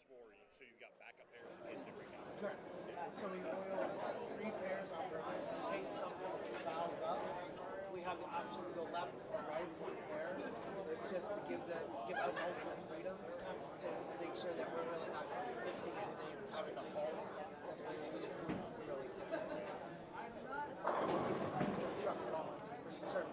for you, so you've got backup pairs in case they break down. Correct. So we oil 3 pairs on purpose in case something fouls up. We have the option to go left or right one pair. It's just to give us ultimate freedom to make sure that we're really not missing anything, having to hold. We just move really quick. Keep the truck going for certain.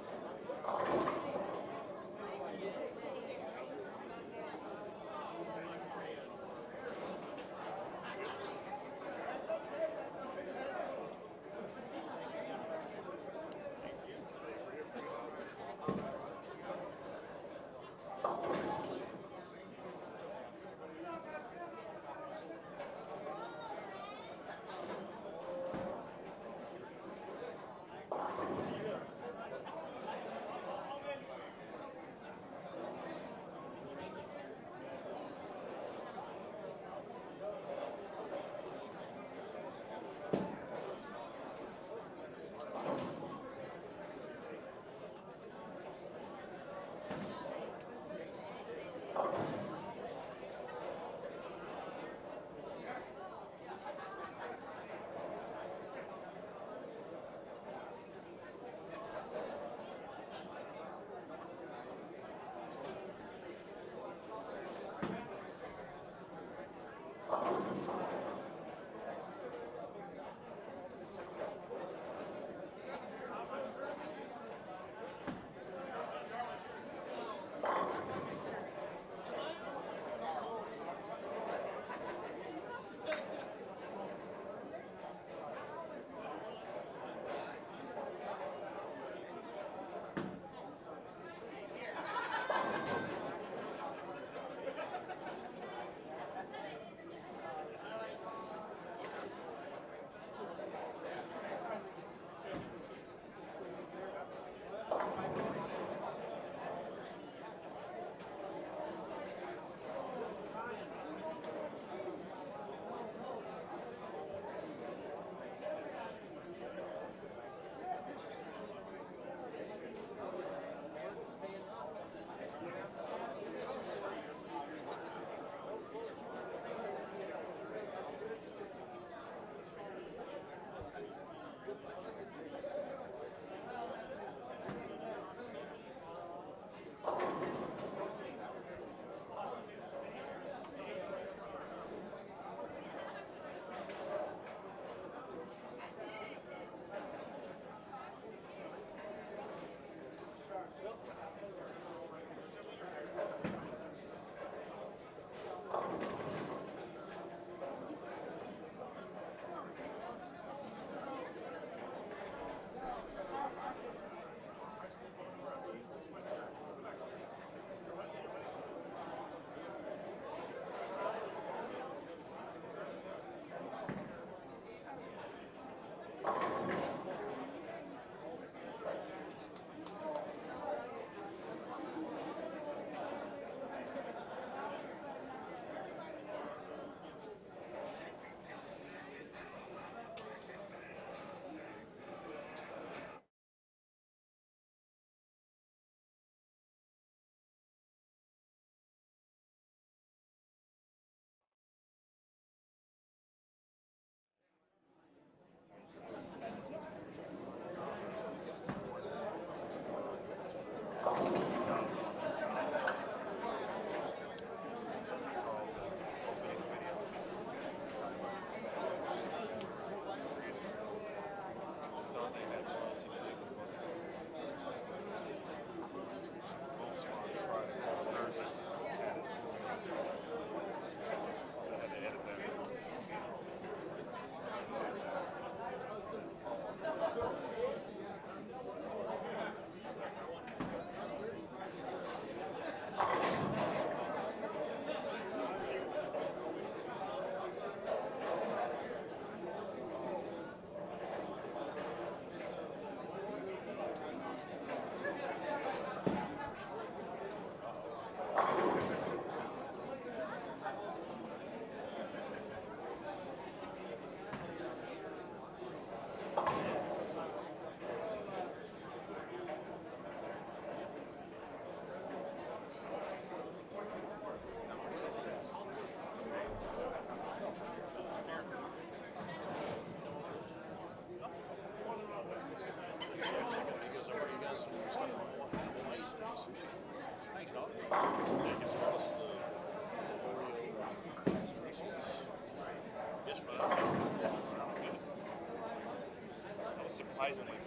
surprisingly.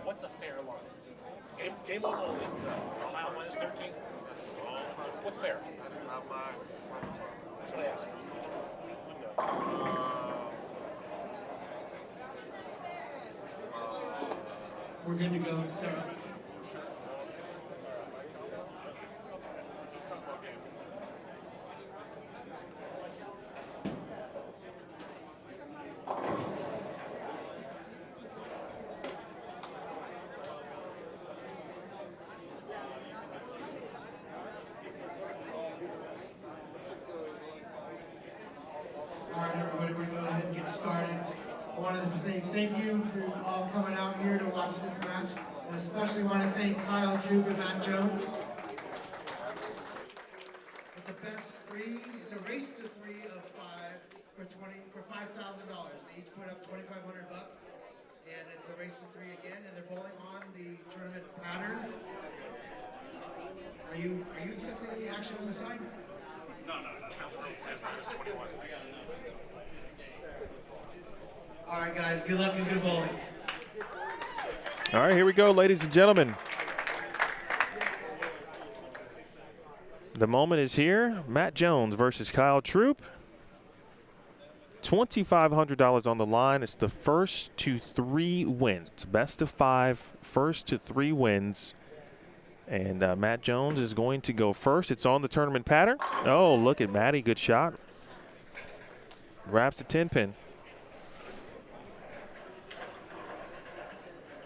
What's a fair line? Game on only. Ohio minus 13. What's fair? Not my Should I ask? We're good to go, Sarah. All right, everybody, we're going to go ahead and get started. I wanted to say thank you for all coming out here to watch this match, and especially want to thank Kyle Troup and Matt Jones. It's a best three. It's a race to 3 of 5 for $5,000. They each put up $2,500, and it's a race to 3 again. And they're bowling on the tournament pattern. Are you accepting any action on the side? No. It says minus 21. All right, guys. Good luck and good bowling. All right, here we go, ladies and gentlemen. The moment is here. Matt Jones versus Kyle Troup. $2,500 on the line. It's the first to 3 wins. It's best of 5, first to 3 wins. And Matt Jones is going to go first. It's on the tournament pattern. Oh, look at Matty. Good shot. Wraps the 10-pin.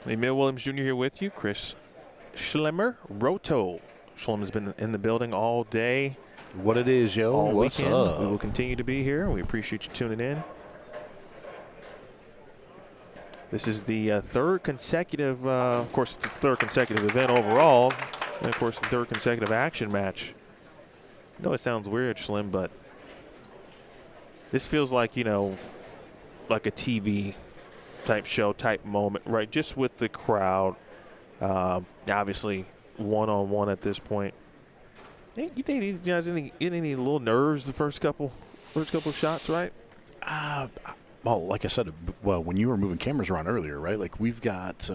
Emil Williams Jr. here with you. Chris Schlemer, Roto. Schlemer's been in the building all day. What it is, yo. All What's weekend. up? We will continue to be here. We appreciate you tuning in. This is the third consecutive, of course, it's the third consecutive event overall, and of course, the third consecutive action match. I know it sounds weird, Slim, but this feels like, you know, like a TV type show, type moment, right? Just with the crowd. Obviously, one-on-one at this point. Hey, you think these guys any little nerves the first couple shots, right? Well, like I said, well, when you were moving cameras around earlier, right? Like we've got,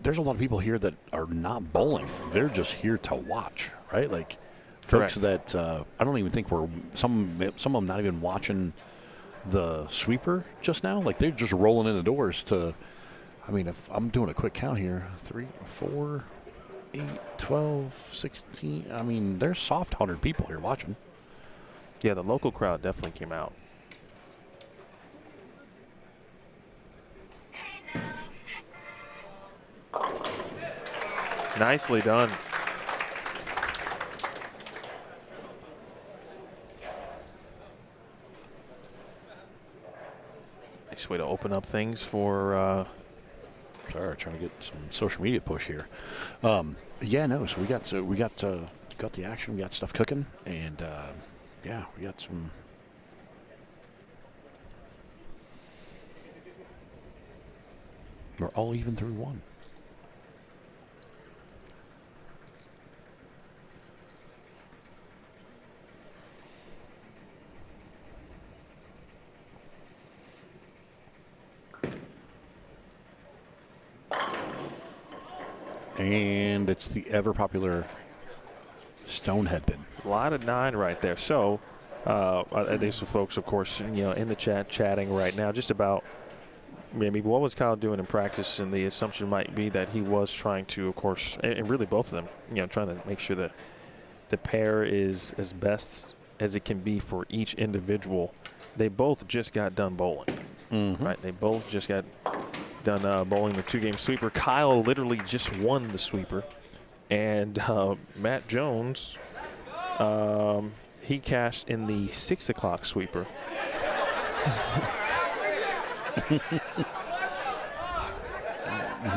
there's a lot of people here that are not bowling. They're just here to watch, right? Like folks that I don't even think some of them not even watching the sweeper just now. Like they're just rolling in the doors to. I mean, if I'm doing a quick count here, 3, 4, 8, 12, 16. I mean, there's soft 100 people here watching. Yeah, the local crowd definitely came out. Nicely done. Nice way to open up things for. Sorry, trying to get some social media push here. Yeah, no. So we got the action. We got stuff cooking, and yeah, we got some. We're all even through 1. And it's the ever popular Stonehead pin. A lot of 9 right there. So there's some folks, of course, you know, in the chat chatting right now just about maybe what was Kyle doing in practice, and the assumption might be that he was trying to, of course, and really both of them, you know, trying to make sure that the pair is as best as it can be for each individual. They both just got done bowling, right? They both just got done bowling the 2-game sweeper. Kyle literally just won the sweeper, and Matt Jones, he cashed in the 6 o'clock sweeper. Is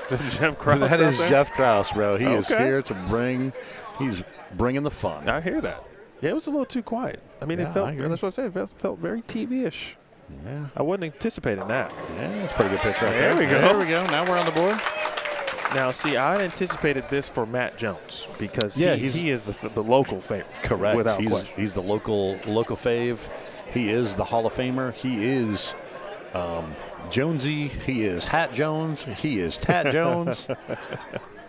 that Jeff Krause? That is out there? Jeff Krause, bro. He is Okay. here to bring. He's bringing the fun. I hear that. Yeah, it was a little too quiet. I mean, Yeah, it felt. I agree. That's what I said. It felt very TV-ish. Yeah, I wasn't anticipating that. yeah, that's a pretty good pitch right There there. we go. There we go. Now we're on the board. Now, see, I anticipated this for Matt Jones because Yeah, he is the local favorite. Correct. Without he's question. the local fave. He is the Hall of Famer. He is Jonesy. He is Hat Jones. He is Tat Jones.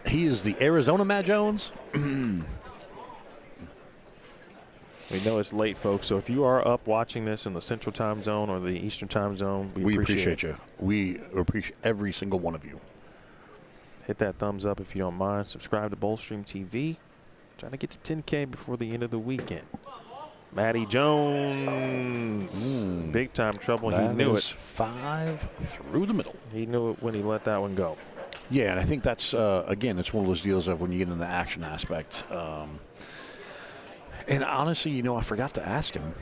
He is the Arizona Matt Jones. We know it's late, folks, so if you are up watching this in the Central Time Zone or the Eastern Time Zone, we appreciate you. We appreciate every single one of you. Hit that thumbs up if you don't mind. Subscribe to Bowlstream TV. Trying to get to 10K before the end of the weekend. Matty Jones. Big time trouble. He knew is it. 5 through the middle. He knew it when he let that one go. Yeah, and I think that's, again, it's one of those deals of when you get into the action aspect. And honestly, you know, I forgot to ask him.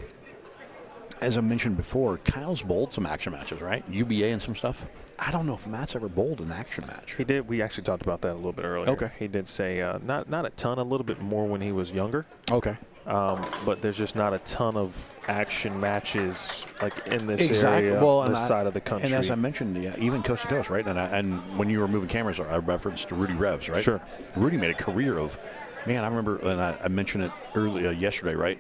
As I mentioned before, Kyle's bowled some action matches, right? UBA and some stuff. I don't know if Matt's ever bowled an action match. He did. We actually talked about that a little bit earlier. Okay. He did say not a ton, a little bit more when he was younger. Okay. But there's just not a ton of action matches like in this area, this side of the country. And as I mentioned, yeah, even coast to coast, right? And when you were moving cameras, I referenced to Rudy Revs, right? Sure. Rudy made a career of, man, I remember, and I mentioned it earlier yesterday, right?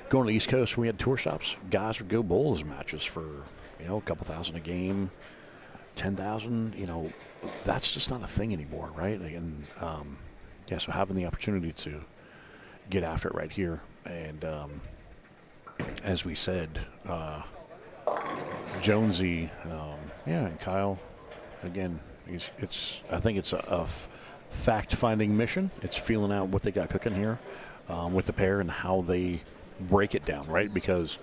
Going to the East Coast, we had tour stops. Guys would go bowl those matches for, you know, a couple thousand a game, 10,000. You know, that's just not a thing anymore, right? And yeah, so having the opportunity to get after it right here, and as we said, Jonesy, yeah, and Kyle, again, I think it's a fact-finding mission. It's feeling out what they got cooking here with the pair and how they break it down, right? Because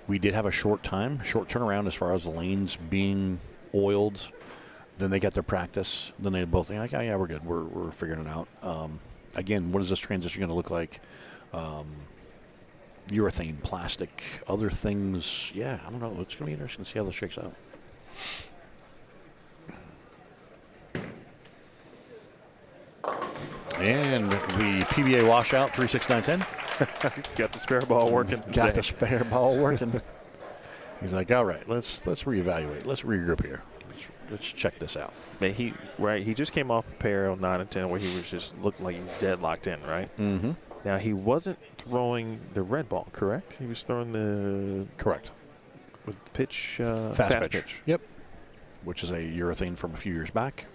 we did have a short turnaround as far as the lanes being oiled. Then they got their practice. Then they both think, like, oh, yeah, we're good. We're figuring it out. Again, what is this transition going to look like? Urethane, plastic, other things. Yeah, I don't know. It's going to be interesting to see how this shakes out. And the PBA washout, 36910. He's got the spare ball working. Got the spare ball working. He's like, all right, let's reevaluate. Let's regroup here. Let's check this out. Man, he just came off a pair of 9 and 10 where he was just looking like he was deadlocked in, right? Mm-hmm. Now, he wasn't throwing the red ball, correct? He was throwing the Correct. with pitch, Fast pitch. Yep. Which is a urethane from a few years back.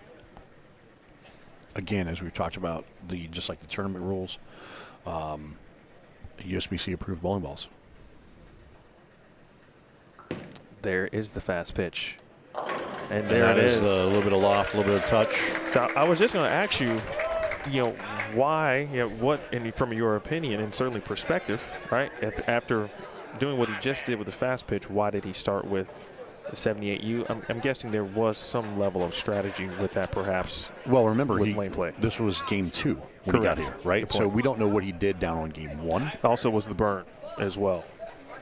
Again, as we've talked about, just like the tournament rules, USBC approved bowling balls. There is the fast pitch. And And there that it is is. a little bit of loft, a little bit of touch. So I was just going to ask you, why, what, and from your opinion and certainly perspective, right? After doing what he just did with the fast pitch, why did he start with the 78U? I'm guessing there was some level of strategy with that, perhaps. Well, remember, with lane play. This was game 2 when he got Correct. here, right? Good So point. we don't know what he did down on game 1. Also was the burn as well.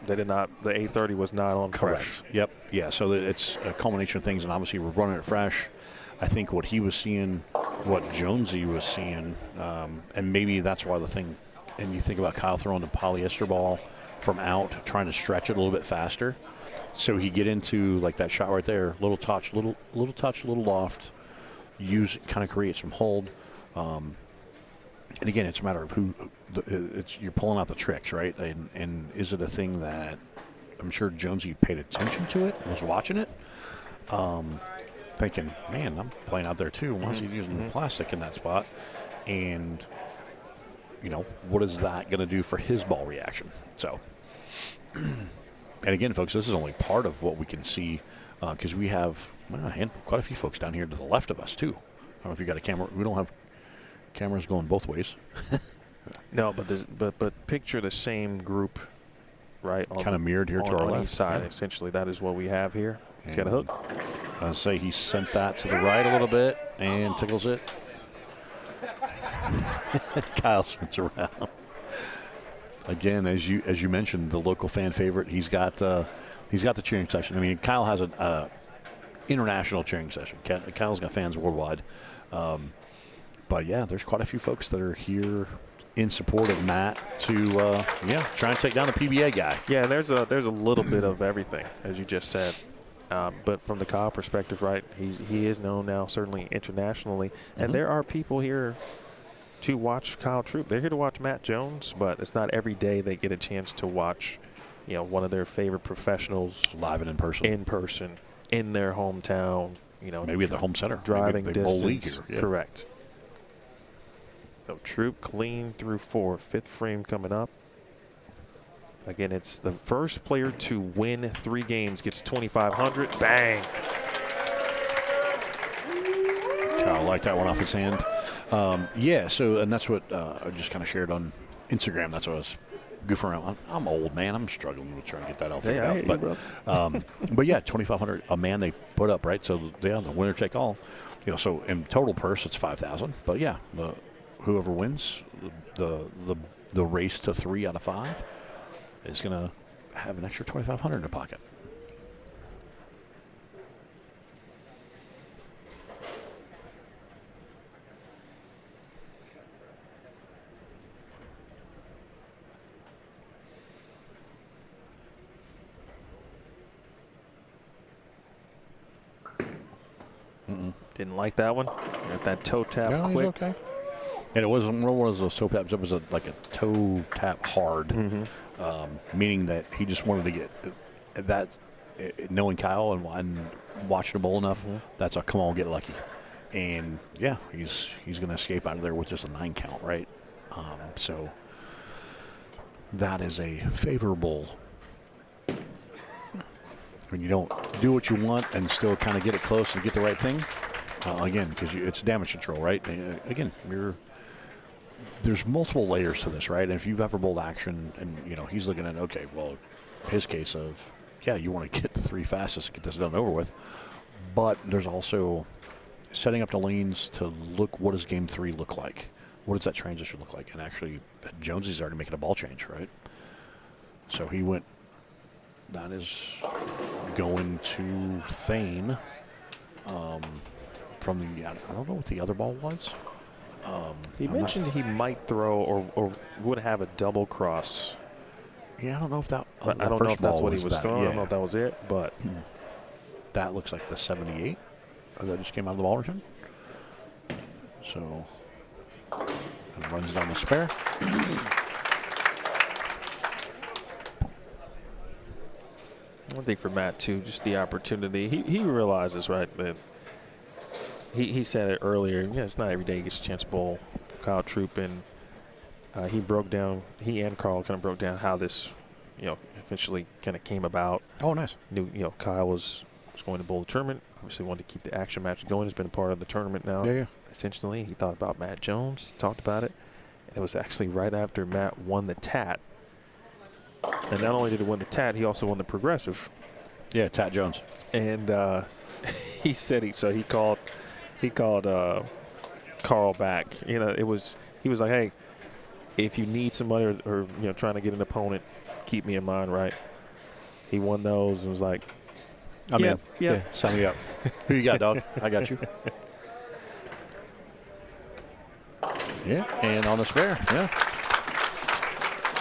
They did not. The 830 was not on fresh. Yep. Yeah. So it's a culmination of things, and obviously we're running it fresh. I think what he was seeing, what Jonesy was seeing, and maybe that's why the thing. And you think about Kyle throwing the polyester ball from out, trying to stretch it a little bit faster, so he get into like that shot right there, little touch, little loft, kind of create some hold. And again, it's a matter of you're pulling out the tricks, right? And is it a thing that I'm sure Jonesy paid attention to it, was watching it, thinking, man, I'm playing out there too. Why is he using the plastic in that spot? And, what is that going to do for his ball reaction? So, and again, folks, this is only part of what we can see because we have quite a few folks down here to the left of us too. I don't know if you got a camera. We don't have cameras going both ways. No, but picture the same group, right? Kind of mirrored here to our on left. each side. Yeah. Essentially, that is what we have here. He's got a hook. I say he sent that to the right a little bit and tickles it. Kyle spins around. Again, as you mentioned, the local fan favorite. He's got the cheering section. I mean, Kyle has international cheering session. Kyle's got fans worldwide. But, yeah, there's quite a few folks that are here in support of Matt to, try and take down the PBA guy. Yeah, there's a little bit of everything, as you just said. But from the Kyle perspective, right, he is known now certainly internationally. And there are people here to watch Kyle Troup. They're here to watch Matt Jones, but it's not every day they get a chance to watch, one of their favorite professionals Live and in person, in their hometown, maybe at the home center. driving Maybe they bowl league distance. here. Yeah. Correct. So Troup clean through 4, 5th frame coming up. Again, it's the first player to win 3 games gets 2,500. Bang. Kyle liked that one off his hand. And that's what I just kind of shared on Instagram. That's what I was goofing around. I'm old, man. I'm struggling with trying to get that all figured out. But yeah, 2,500 a man they put up, right? So the winner take all. So in total purse it's 5,000. But yeah, whoever wins the race to 3 out of 5 is going to have an extra 2,500 in their pocket. Didn't like that one. Got that toe tap No, quick. he's okay. And it wasn't one of those toe taps. It was like a toe tap hard, meaning that he just wanted to get that. Knowing Kyle and watching the bowl enough, that's a come on, get lucky. And yeah, he's going to escape out of there with just a 9 count, right? So that is a favorable. When you don't do what you want and still kind of get it close and get the right thing, again, because it's damage control, right? Again, there's multiple layers to this, right? And if you've ever bowled action and, he's looking at, okay, well, his case of, yeah, you want to get the 3 fastest, get this done over with. But there's also setting up the lanes to look, what does game 3 look like? What does that transition look like? And actually, Jonesy's already making a ball change, right? So he went, that is going to THEMM from the, I don't know what the other ball was. He mentioned he might throw or would have a double cross. Yeah, I don't know if that. I don't know if that's what he was throwing. I don't know if that was it, but that looks like the 78 that just came out of the ball return. So it runs down the spare. One thing for Matt too, just the opportunity. He realizes, right, that he said it earlier. Yeah, it's not every day he gets a chance to bowl Kyle Troup, and he and Carl kind of broke down how this, eventually kind of came about. Oh, nice. Kyle was going to bowl the tournament. Obviously wanted to keep the action match going. He's been a part of the tournament now. Yeah. Essentially, he thought about Matt Jones, talked about it, and it was actually right after Matt won the TAT. And not only did he win the TAT, he also won the Progressive. Yeah, Tat Jones. And he said he called Carl back. He was like, hey, if you need somebody or trying to get an opponent, keep me in mind, right? He won those and was like, I'm in. Yeah, sign me up. Who you got, dog? I got you. Yeah, and on the spare, yeah.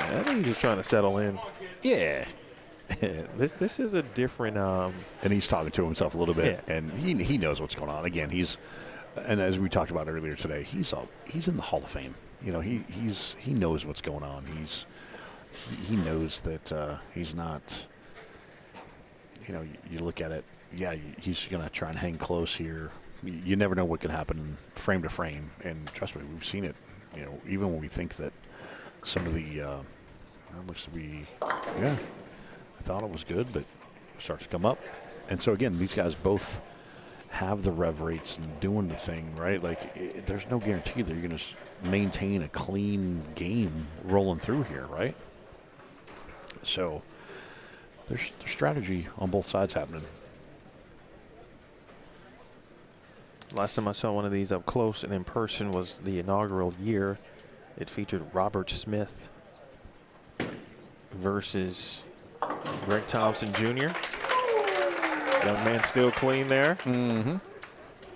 I think he's just trying to settle in. Yeah. This is a different. And he's talking to himself a little bit, yeah. and he knows what's going on. Again, and as we talked about earlier today, he's in the Hall of Fame. He knows what's going on. He knows that he's not. You look at it. Yeah, he's going to try and hang close here. You never know what can happen frame to frame, and trust me, we've seen it. Even when we think that some of the that looks to be, yeah, I thought it was good, but it starts to come up. And so again, these guys both have the rev rates and doing the thing, right? Like, there's no guarantee that you're going to maintain a clean game rolling through here, right? So there's strategy on both sides happening. Last time I saw one of these up close and in person was the inaugural year. It featured Robert Smith versus Greg Thompson Jr. Young man still clean there. Mm-hmm.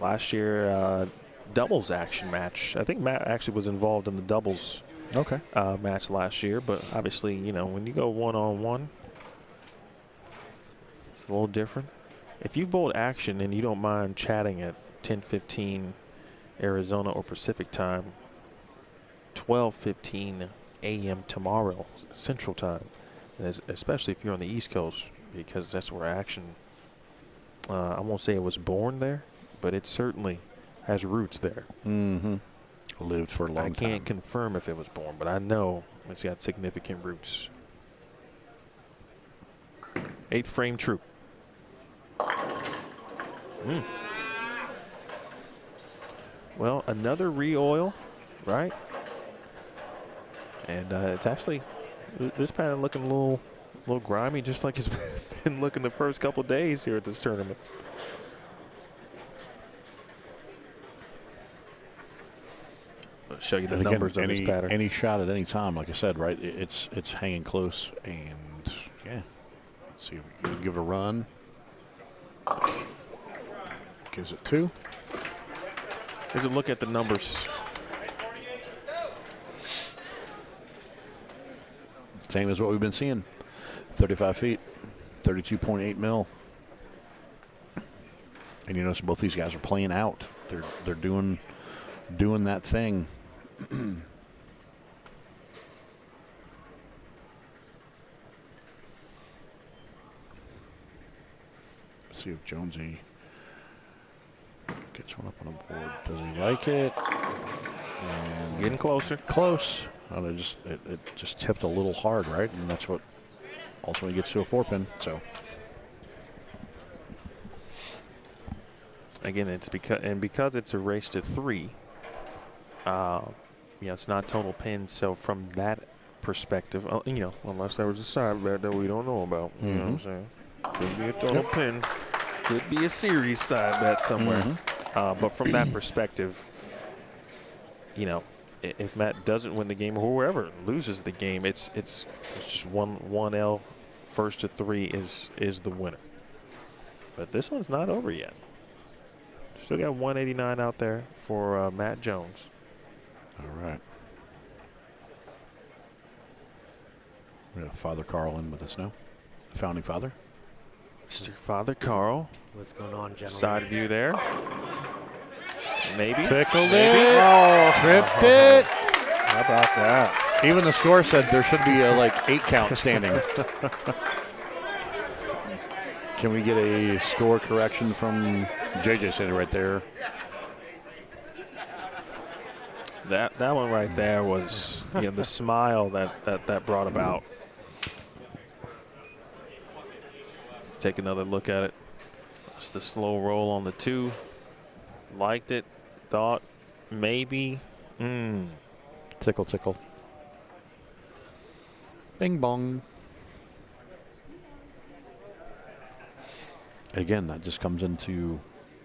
Last year, doubles action match. I think Matt actually was involved in the doubles match last year, but obviously, you know, when you go one-on-one, it's a little different. If you've bowled action and you don't mind chatting at 10:15 Arizona or Pacific time, 12:15 a.m. tomorrow Central time, and especially if you're on the East Coast, because that's where action, I won't say it was born there, but it certainly has roots there. Mm-hmm. Lived for a long time. I can't confirm if it was born, but I know it's got significant roots. 8th frame Troup. Well, another re-oil, right? And it's actually, this pattern looking a little grimy, just like it's been looking the first couple days here at this tournament. I'll show you the numbers on this pattern. Any shot at any time, like I said, right? It's hanging close, and yeah. Let's see if we can give it a run. Gives it 2. Here's a look at the numbers. Same as what we've been seeing. 35 feet, 32.8 mil. And you notice both these guys are playing out. They're doing that thing. See if Jonesy gets one up on the board. Does he like it? And getting closer. Close. Well, it just tipped a little hard, right? And that's what ultimately gets to a 4-pin. So again, it's because it's a race to 3. It's not total pins. So from that perspective, unless there was a side bet that we don't know about, you know what I'm saying? Could be a total pin. Could be a series side bet somewhere. But from that perspective, if Matt doesn't win the game or whoever loses the game, it's just one L. First to 3 is the winner. But this one's not over yet. Still got 189 out there for Matt Jones. All right. We have Father Carl in with us now. The founding father. Mr. Father Carl. What's going on, gentlemen? Side view there. Maybe. Tickled it. Oh, tripped it. How about that? Even the score said there should be a 8 count standing. Can we get a score correction from JJ standing right there? That one right there was the smile that brought about. Take another look at it. It's the slow roll on the 2. Liked it. Thought maybe. Tickle, tickle. Bing bong. Again, that just comes into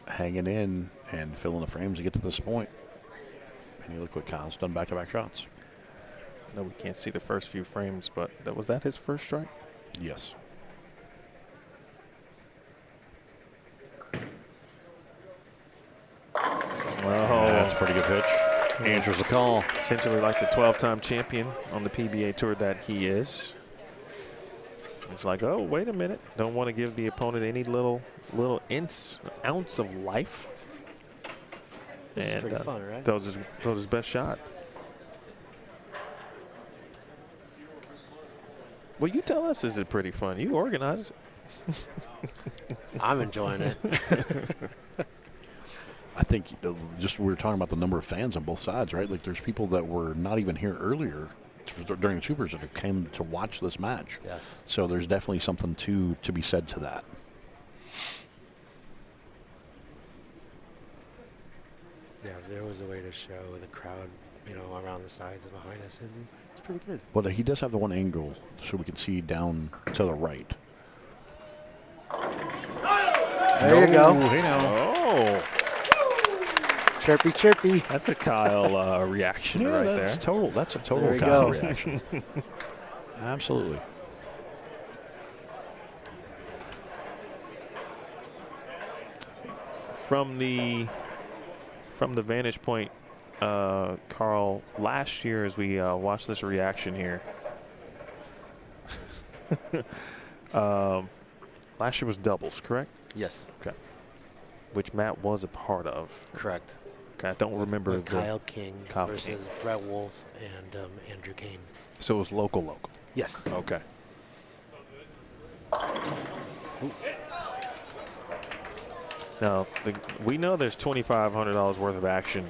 hanging in and filling the frames to get to this point. And you look what Kyle's done back-to-back shots. No, we can't see the first few frames, but was that his first strike? Yes. Oh, that's a pretty good pitch. Answers the call. Essentially like the 12-time champion on the PBA tour that he is. It's like, oh, wait a minute. Don't want to give the opponent any little ounce of life. This is pretty fun, right? That was his best shot. Well, you tell us, is it pretty fun? You organize it. I'm enjoying it. I think just we were talking about the number of fans on both sides, right? Like there's people that were not even here earlier during the Supers that came to watch this match. Yes. So there's definitely something to be said to that. Yeah, if there was a way to show the crowd, around the sides and behind us, it's pretty good. Well, he does have the one angle so we can see down to the right. There you go. Hey now. Oh. Chirpy, chirpy. That's a Kyle reaction right there. That's a total There you Kyle go. reaction. Absolutely. from the vantage point, Carl, last year as we watched this reaction here, last year was doubles, correct? Yes. Okay. Which Matt was a part of. Correct. Okay, I don't remember With the Kyle King Kyle versus King. Brett Wolf and Andrew Kane. So it was local. Yes. Okay. Now, we know there's $2,500 worth of action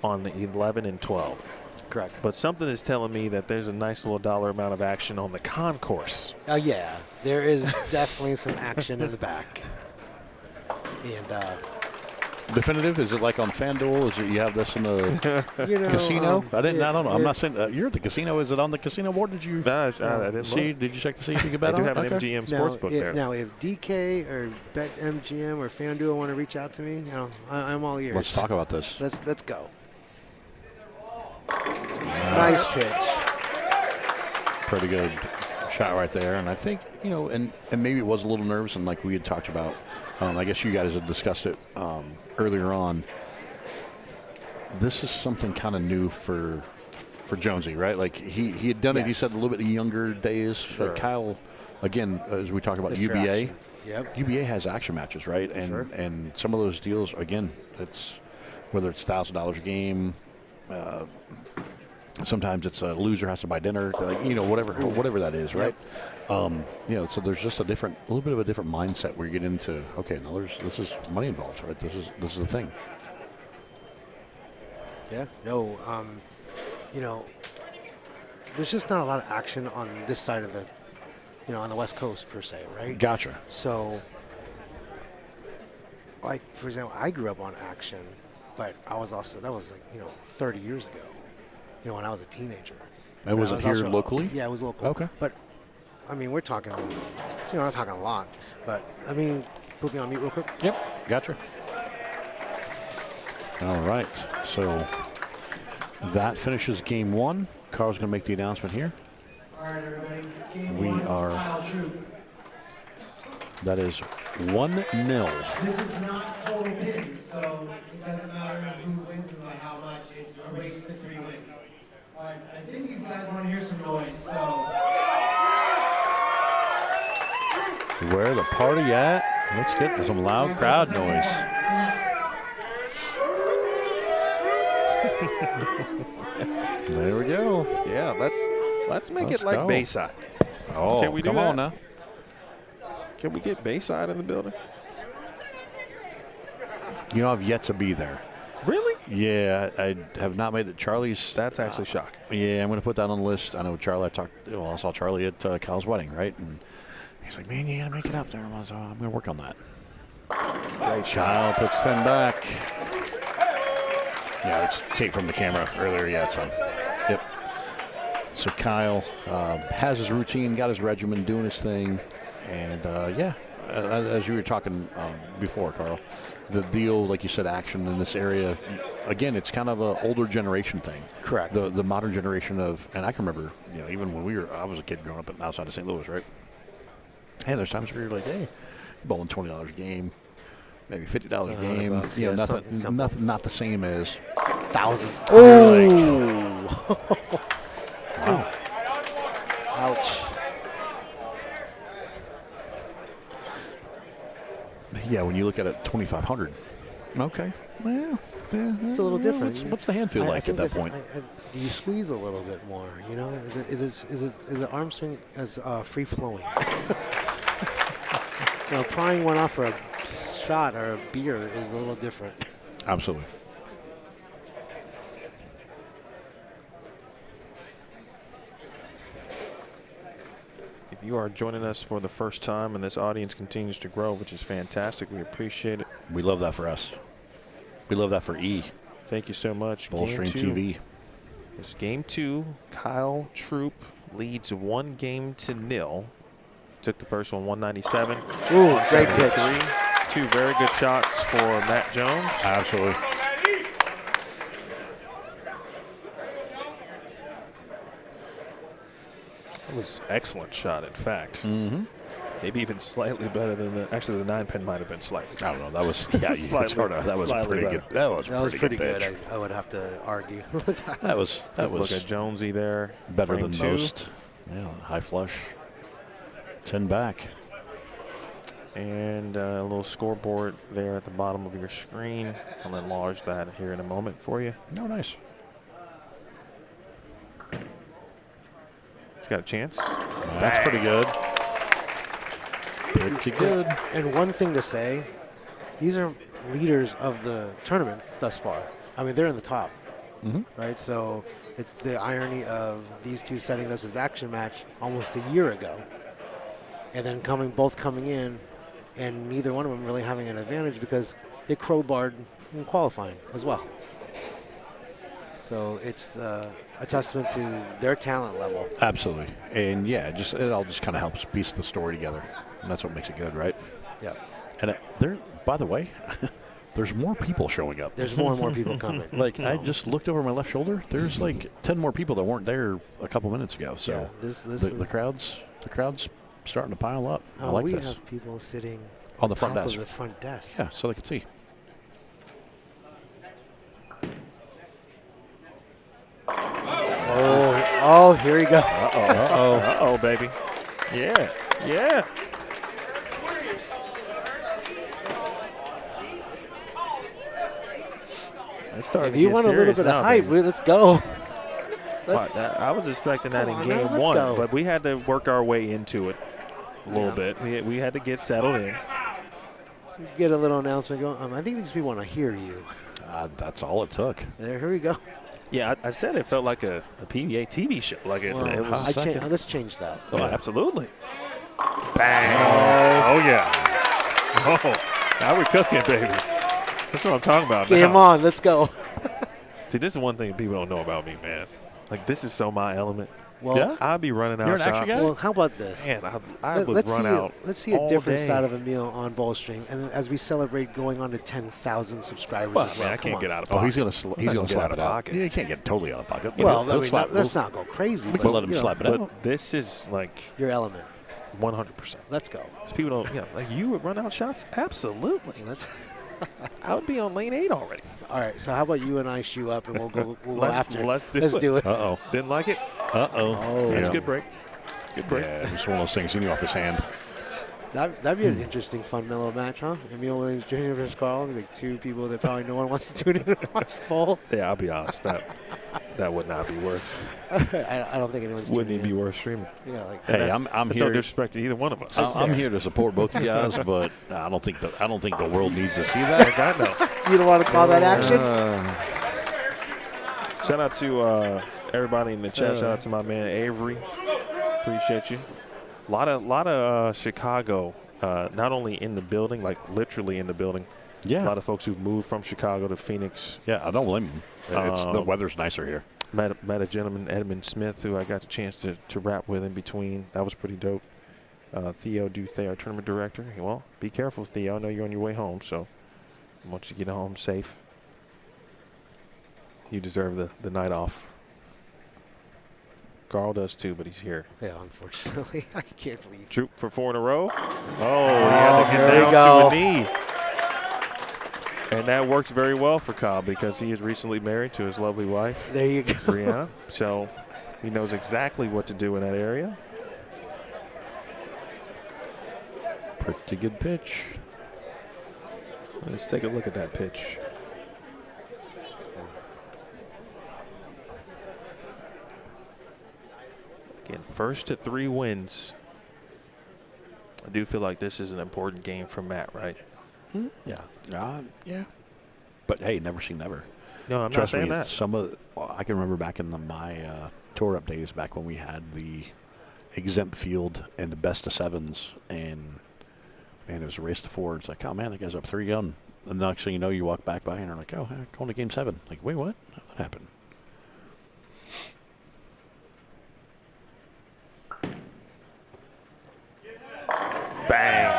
on the 11 and 12. Correct. But something is telling me that there's a nice little dollar amount of action on the concourse. Oh, yeah. There is definitely some action in the back. And Definitive? Is it like on FanDuel? Is it you have this in the casino? I don't know. I'm not saying you're at the casino. Is it on the casino board? Did you I didn't see? look. Did you check to see if you could bet I on do it? have an Okay. MGM sportsbook there. Now, if DK or BetMGM or FanDuel want to reach out to me, I'm all ears. Let's talk about this. Let's go. Nice pitch. Pretty good shot right there. And I think, and maybe it was a little nervous, and like we had talked about, I guess you guys had discussed it earlier on. This is something kind of new for Jonesy, right? Like he had done it, he said, a little bit younger days. Sure. But Kyle, again, as we talk about Mr. UBA, Action. Yep. UBA has action matches, right? And Sure. and some of those deals, again, it's whether it's $1,000 a game. Sometimes it's a loser has to buy dinner, like, whatever that is, right? So there's just a little bit of a different mindset where you get into. Okay, now this is money involved, right? This is the thing. Yeah. No. There's just not a lot of action on this side of the, on the West Coast per se, right? Gotcha. So, like for example, I grew up on action, but that was 30 years ago. When I was a teenager. And was it here locally? Yeah, it was local. Okay. But, we're talking, not talking a lot, but, put me on mute real quick. Yep. Gotcha. All right. So that finishes game one. Carl's going to make the announcement here. All right, everybody. Game We one, are- Kyle Troup. That is 1-0. This is not total pins, so it doesn't matter who wins and by how much. It's a race to 3 wins. All right, I think these guys want to hear some noise, so Where the party at? Let's get some loud crowd noise. There we go. Yeah, let's make Let's it like go. Bayside. Oh, Can we do come on that? now. Can we get Bayside in the building? I've yet to be there. Really? Yeah, I have not made it. Charlie's. That's actually shocking. Yeah, I'm going to put that on the list. I know Charlie. I saw Charlie at Kyle's wedding, right? And he's like, "Man, you got to make it up there." I'm going to work on that. Great Kyle puts 10 back. Yeah, it's tape from the camera earlier. Yeah, it's fine. Yep. So Kyle has his routine, got his regimen, doing his thing, and as you were talking before, Carl, the deal, like you said, action in this area. Again, it's kind of an older generation thing. Correct. The modern generation of, and I can remember, even when I was a kid growing up outside of St. Louis, right? Hey, there's times where you're like, hey, bowling $20 a game, maybe $50 a game. $100, yeah, something simple. Nothing, not the same as Thousands. Oh! Wow. Ouch. Yeah, when you look at it, 2,500. Okay. Well, yeah, It's a little different. What's the hand feel like at that point? Do you squeeze a little bit more? Is the arm swing as free flowing? Prying one off for a shot or a beer is a little different. Absolutely. If you are joining us for the first time and this audience continues to grow, which is fantastic, we appreciate it. We love that for us. We love that for E. Thank you so much. Bowlstream Game 2. TV. It's game 2. Kyle Troup leads 1-0. Took the first one 197. Ooh, great pitch. 2 very good shots for Matt Jones. Absolutely. That was an excellent shot, in fact. Mm-hmm. Maybe even slightly better than actually the 9-pin might have been slightly better. I don't know. That was that was slightly pretty better. good. That was pretty good. good. I would have to argue with that. That was Look at Jonesy there. better frame than 2. most. Yeah, high flush. 10 back. And a little scoreboard there at the bottom of your screen. I'll enlarge that here in a moment for you. Oh, nice. He's got a chance. That's pretty good. Pretty good. And one thing to say, these are leaders of the tournaments thus far. I mean, they're in the top, right? So it's the irony of these two setting up this action match almost a year ago, and then both coming in, and neither one of them really having an advantage because they crowbarred in qualifying as well. So it's a testament to their talent level. Absolutely. And yeah, it all just kind of helps piece the story together. And that's what makes it good, right? Yeah. And there, by the way, there's more people showing up. There's more and more people coming. Like, I just looked over my left shoulder. There's like 10 more people that weren't there a couple minutes ago. So Yeah, this the crowd's starting to pile up. I Oh, like we this. have people sitting On the front top desk. of the front desk. Yeah, so they can see. Oh, here we go. Uh-oh, baby. Yeah, yeah. If you want a little bit of hype, let's go. I was expecting that Come in on, game man, let's 1, go. but we had to work our way into it a little bit. We had to get settled in. Get a little announcement going. I think these people want to hear you. That's all it took. Here we go. Yeah, I said it felt like a PBA TV show. Like it was. Let's change that. Oh, absolutely. Bang. Oh, yeah. Oh, now we're cooking, baby. That's what I'm talking about. Game now. on. Let's go. See, this is one thing people don't know about me, man. Like, this is so my element. Well, Yeah? I'd be running out You're an action shots. guy? well, how about this? Man, I would Let's run see out. Let's see a all different day. side of Emil on Bowlstream, and as we celebrate going on to 10,000 subscribers Well, as well. man, I Come can't on. get out of Oh, pocket. he's gonna I'm he's not gonna get slap out it of out. pocket. Yeah, you can't get totally out of pocket. Well, He'll slap- let's not go crazy. We but, can let him you know, slap it But out. this is like Your element. 100%. Let's go. Because people don't, like you would run out shots? Absolutely. I would be on lane 8 already. All right. So how about you and I shoe up, and we'll go Let's- after. let's do Let's it. do it. Uh-oh. Didn't like it? Uh-oh. That's Yeah. a good break. Good break. Yeah, it's one of those things in off his hand. That'd be an interesting, fun, mellow match, huh? Emil Williams Jr. versus Carl. Like two people that probably no one wants to tune in and watch bowl. Yeah, I'll be honest. That would not be worth. I don't think anyone's Wouldn't tuning even be in. worth streaming. Yeah, like Hey, I'm That's here. no disrespect to either one of us. I'm here to support both you guys, but I don't think the world needs to see that. I know. you don't want to call that action. Shout out to everybody in the chat. Shout out to my man Avery. Appreciate you. A lot of Chicago, not only in the building, like literally in the building. Yeah. A lot of folks who've moved from Chicago to Phoenix. Yeah, I don't blame him. The weather's nicer here. Met a gentleman, Edmund Smith, who I got the chance to rap with in between. That was pretty dope. Theo Duthe, our tournament director. Well, be careful, Theo. I know you're on your way home, so I want you to get home safe. You deserve the night off. Carl does too, but he's here. Yeah, unfortunately, I can't believe. Troop for 4 in a row. Oh, he had to here get we down go. to a knee. And that works very well for Kyle because he is recently married to his lovely wife, There you go. Brianna. So he knows exactly what to do in that area. Pretty good pitch. Let's take a look at that pitch. Again, first at 3 wins. I do feel like this is an important game for Matt, right? Yeah. Yeah. But hey, never say never. No, I'm Trust not me, saying that. I can remember back in my tour up days, back when we had the exempt field and the best of 7s, and man, it was a race to 4. It's like, oh man, that guy's up 3-0. And the next thing you know, you walk back by and are like, oh, going to game 7. Like, wait, what? What happened? Bang.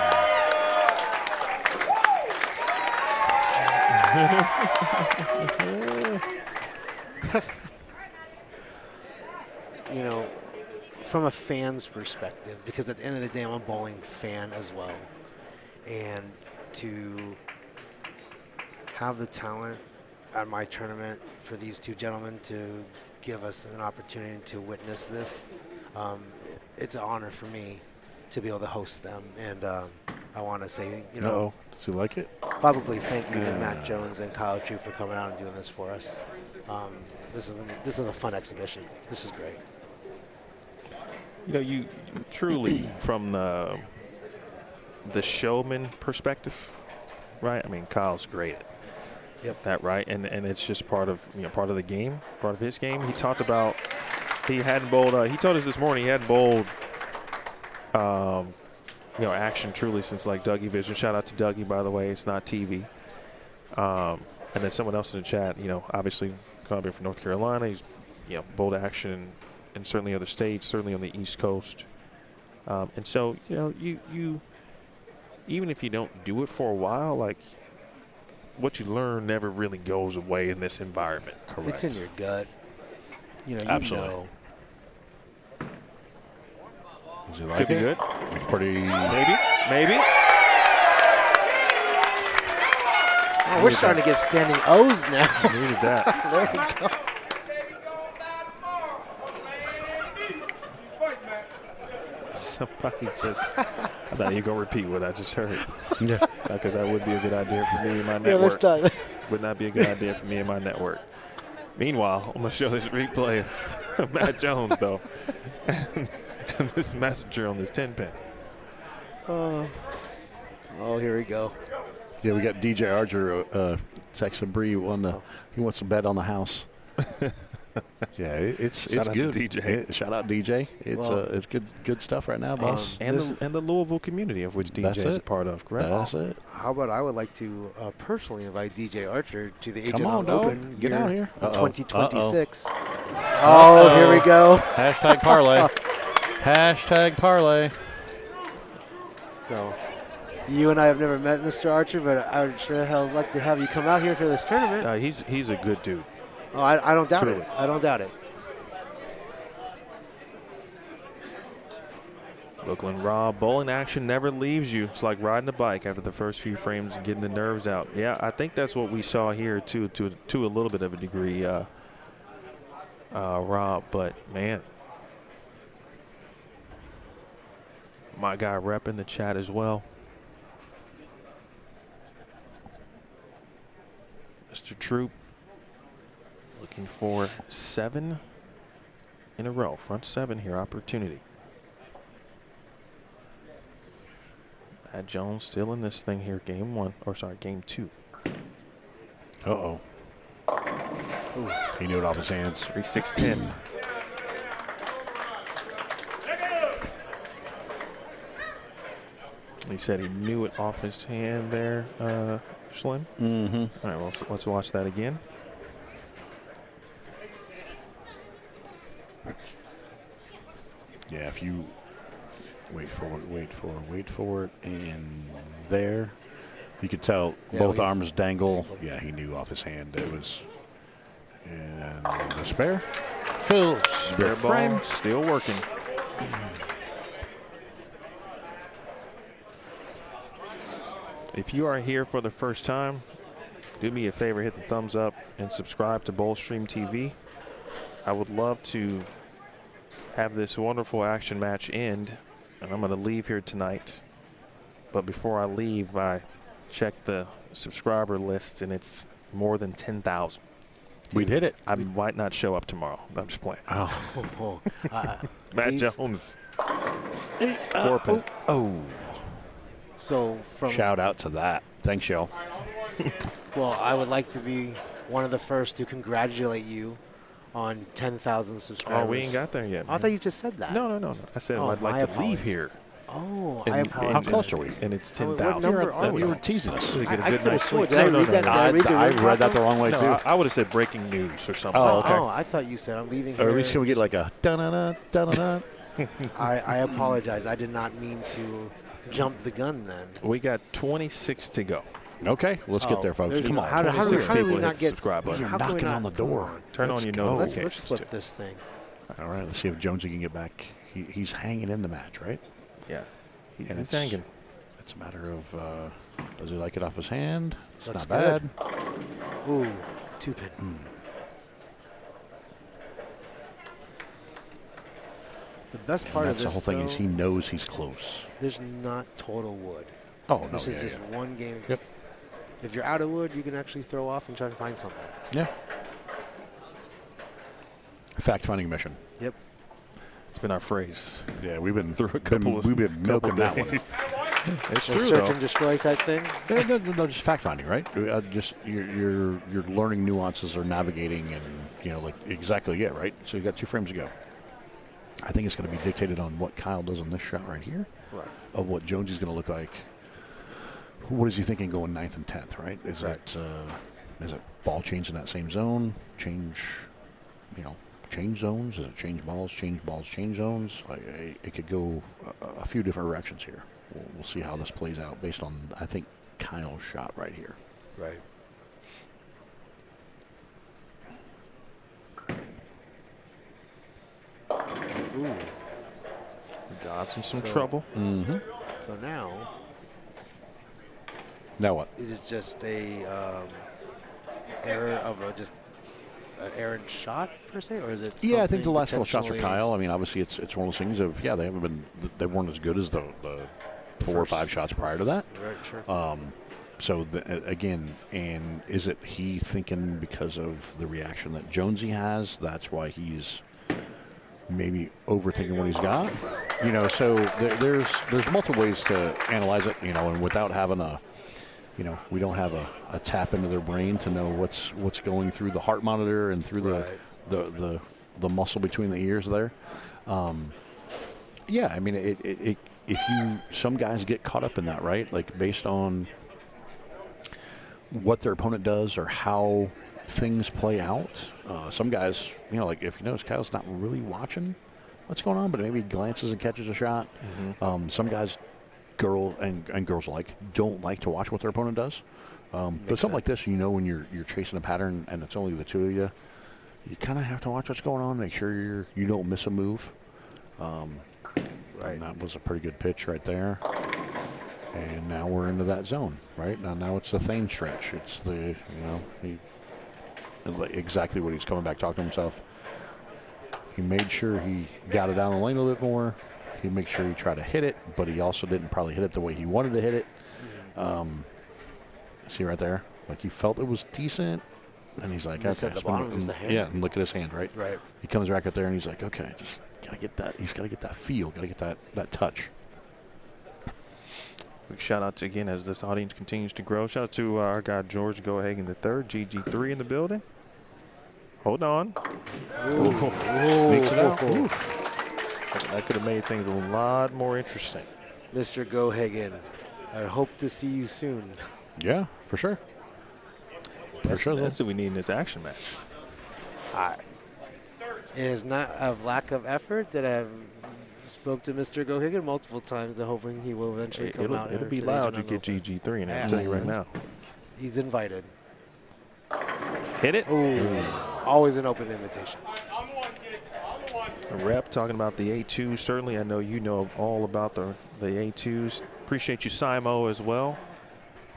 You know, from a fan's perspective, because at the end of the day, I'm a bowling fan as well. And to have the talent at my tournament for these two gentlemen to give us an opportunity to witness this, it's an honor for me to be able to host them. And I want to say, you know, does he like it? publicly thank you to Matt Jones and Kyle Troup for coming out and doing this for us. This is a fun exhibition. This is great. You know, you truly, from the showman perspective, right? I mean, Kyle's great at that, right? And it's just part of the game, part of his game. He talked about he hadn't bowled. He told us this morning he hadn't bowled, action truly since like Dougie Vision. Shout out to Dougie, by the way. It's not TV. And then someone else in the chat, obviously coming from North Carolina, he's bowled action in certainly other states, certainly on the East Coast. And so, you even if you don't do it for a while, like what you learn never really goes away in this environment. Correct. It's in your gut. Absolutely. Know. Does he like Could be it? good. It's pretty. Maybe. Oh, we're starting to get standing O's now. Needed that. There you go. Somebody just, I thought you'd go repeat what I just heard. Yeah. Because that would be a good idea for me and my Yeah, let's network. start. Would not be a good idea for me and my network. Meanwhile, I'm going to show this replay of Matt Jones, though. and this messenger on this 10-pin. Oh, here we go. Yeah, we got DJ Archer texting Bree. He wants to bet on the house. Yeah, it's Shout out to good. DJ. Shout out DJ. It's good stuff right now, boss. And the Louisville community of which DJ is a part of, correct? That's it. How about I would like to personally invite DJ Archer to the Come Agent on, dog. Open Get out here. in Uh-oh. 2026. Oh, here we go. Hashtag parlay. Hashtag parlay. So, you and I have never met, Mr. Archer, but I would sure hell like to have you come out here for this tournament. He's a good dude. Oh, I don't doubt Truly. it. I don't doubt it. Brooklyn Rob, bowling action never leaves you. It's like riding a bike after the first few frames and getting the nerves out. Yeah, I think that's what we saw here too, to a little bit of a degree, Rob. But man, my guy Rep in the chat as well. Mr. Troup looking for 7 in a row. Front 7 here, opportunity. Matt Jones still in this thing here, game 2. Uh-oh. He knew it off his hands. 3-6-10. He said he knew it off his hand there, Schlemer. Mm-hmm. All right, well, let's watch that again. Yeah, if you wait for it, and there, you could tell both arms dangle. Yeah, he knew off his hand it was. And the spare. Phil, Spare frame. ball still working. If you are here for the first time, do me a favor, hit the thumbs up and subscribe to Bowlstream TV. I would love to have this wonderful action match end, and I'm going to leave here tonight. But before I leave, I checked the subscriber list, and it's more than 10,000. We did it. I might not show up tomorrow. I'm just playing. Oh. Matt Jones. Corpin. So from Shout out to that. Thanks, y'all. well, I would like to be one of the first to congratulate you on 10,000 subscribers. Oh, we ain't got there yet. I thought you just said that. No. I said Oh, I'd like my to apologies. leave here. Oh, And- I apologize. How close are we? And it's What 10,000. number are You we? were teasing us. To get a I good could've night's swore. sleep. Did I read that? Did I read the I room read that the properly? wrong way, No, too. I would have said breaking news or something. Oh, okay. Oh, I thought you said I'm leaving here. Or at least can we get like a da-na-na, da-na-na? I apologize. I did not mean to jump the gun then. We got 26 to go. Okay, let's get there, folks. There's Come no- on. How do 26 we people not hit the get subscribe button. You're how can we knocking not- on the come door. on. Turn Let's on your go. Let's notifications flip too. this thing. All right, let's see if Jonesy can get back he's hanging in the match, right? Yeah. And He's hanging. It's a matter of does he like it off his hand? It's Looks not bad. good. Ooh, 2-pin. The best part And of that's this, the whole thing is though, he knows he's close. there's not total wood. Oh, no. This is just one game. Yep. If you're out of wood, you can actually throw off and try to find something. Yeah. Fact-finding mission. Yep. It's been our phrase. Yeah, we've been Through a couple of we've been milking that one. It's The true, search though. and destroy type thing. No, just fact-finding, right? Just you're learning nuances or navigating, and like exactly it, right? So you got 2 frames to go. I think it's going to be dictated on what Kyle does on this shot right here, Right. of what Jonesy's going to look like. What is he thinking going 9th and 10th, right? Is it ball change in that same zone? Change zones? Is it change balls, change zones? It could go a few different directions here. We'll see how this plays out based on, I think, Kyle's shot right here. Right. Ooh. Dodging some So- trouble. Mm-hmm. So now, Now what? is it just a error of just an errant shot per se, or is it? Yeah, I think the something last couple shots for potentially- Kyle. I mean, obviously, it's one of those things of they weren't as good as the 4 or 5 shots prior to that. Right, sure. So again, and is it he thinking because of the reaction that Jonesy has? That's why he's maybe overthinking what he's got. So there's multiple ways to analyze it. And without having we don't have a tap into their brain to know what's going through the heart monitor and through Right. the muscle between the ears there. Yeah, I mean, some guys get caught up in that, right? Like based on what their opponent does or how things play out. Some guys, like if you notice, Kyle's not really watching what's going on, but maybe he glances and catches a shot. Mm-hmm. Some guys, girls alike, don't like to watch what their opponent does. But something like this, when you're chasing a pattern and it's only the 2 of you, you kind of have to watch what's going on, make sure you don't miss a move. Right. And that was a pretty good pitch right there. And now we're into that zone, right? Now it's the THEMM stretch. It's the, exactly what he's coming back talking to himself. He made sure he got it down the lane a little bit more. He made sure he tried to hit it, but he also didn't probably hit it the way he wanted to hit it. See right there? Like he felt it was decent, and he's like, Just okay. at the bottom is the hand. Yeah, and look at his hand, right? Right. He comes back up there, and he's like, okay, just got to get that. He's got to get that feel, got to get that touch. Big shout out to, again, as this audience continues to grow. Shout out to our guy George Gohagan III, GG3 in the building. Hold on. Sneaks it out. That could have made things a lot more interesting. Mr. Gohagan, I hope to see you soon. Yeah, for sure. That's what we need in this action match. It is not of lack of effort that I've spoke to Mr. Gohagan multiple times, hoping he will eventually come out. It'll be to the loud. You H&M get Open. GG3 in it. I'll tell you right now. He's invited. Hit it. Ooh, always an open invitation. A rep talking about the A2. Certainly, I know you know all about the A2s. Appreciate you, Simo, as well.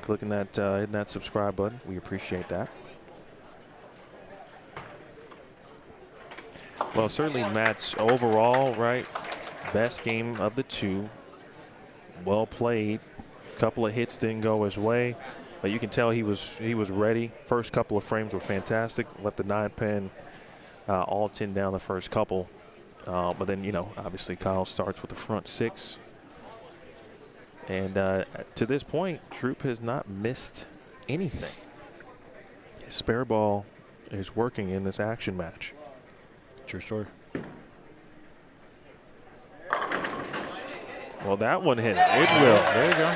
Clicking that, hitting that subscribe button. We appreciate that. Well, certainly Matt's overall, right, best game of the 2. Well played. Couple of hits didn't go his way, but you can tell he was ready. First couple of frames were fantastic. Left the 9-pin all 10 down the first couple. But then, obviously Kyle starts with the front 6. And to this point, Troup has not missed anything. His spare ball is working in this action match. True story. Well, that one hit it. It will. There you go.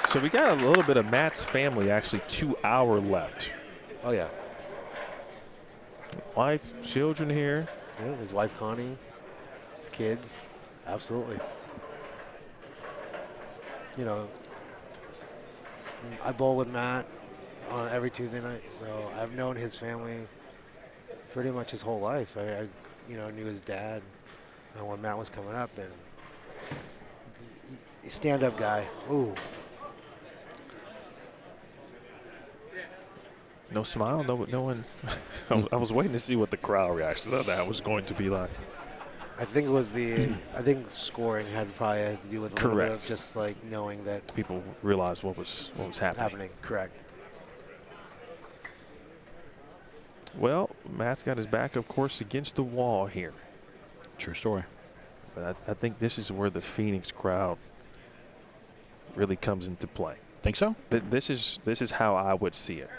So we got a little bit of Matt's family, actually 2 hour left. Oh, yeah. Wife, children here. Yeah, his wife, Connie, his kids. Absolutely. I bowl with Matt on every Tuesday night, so I've known his family pretty much his whole life. I knew his dad when Matt was coming up, and stand-up guy. Ooh. No smile, no one. I was waiting to see what the crowd reaction to that was going to be like. I think it was I think scoring had probably had to do with a little bit of Correct. just like knowing that People realized what was happening. Correct. Well, Matt's got his back, of course, against the wall here. True story. But I think this is where the Phoenix crowd really comes into play. Think so? This is how I would see it.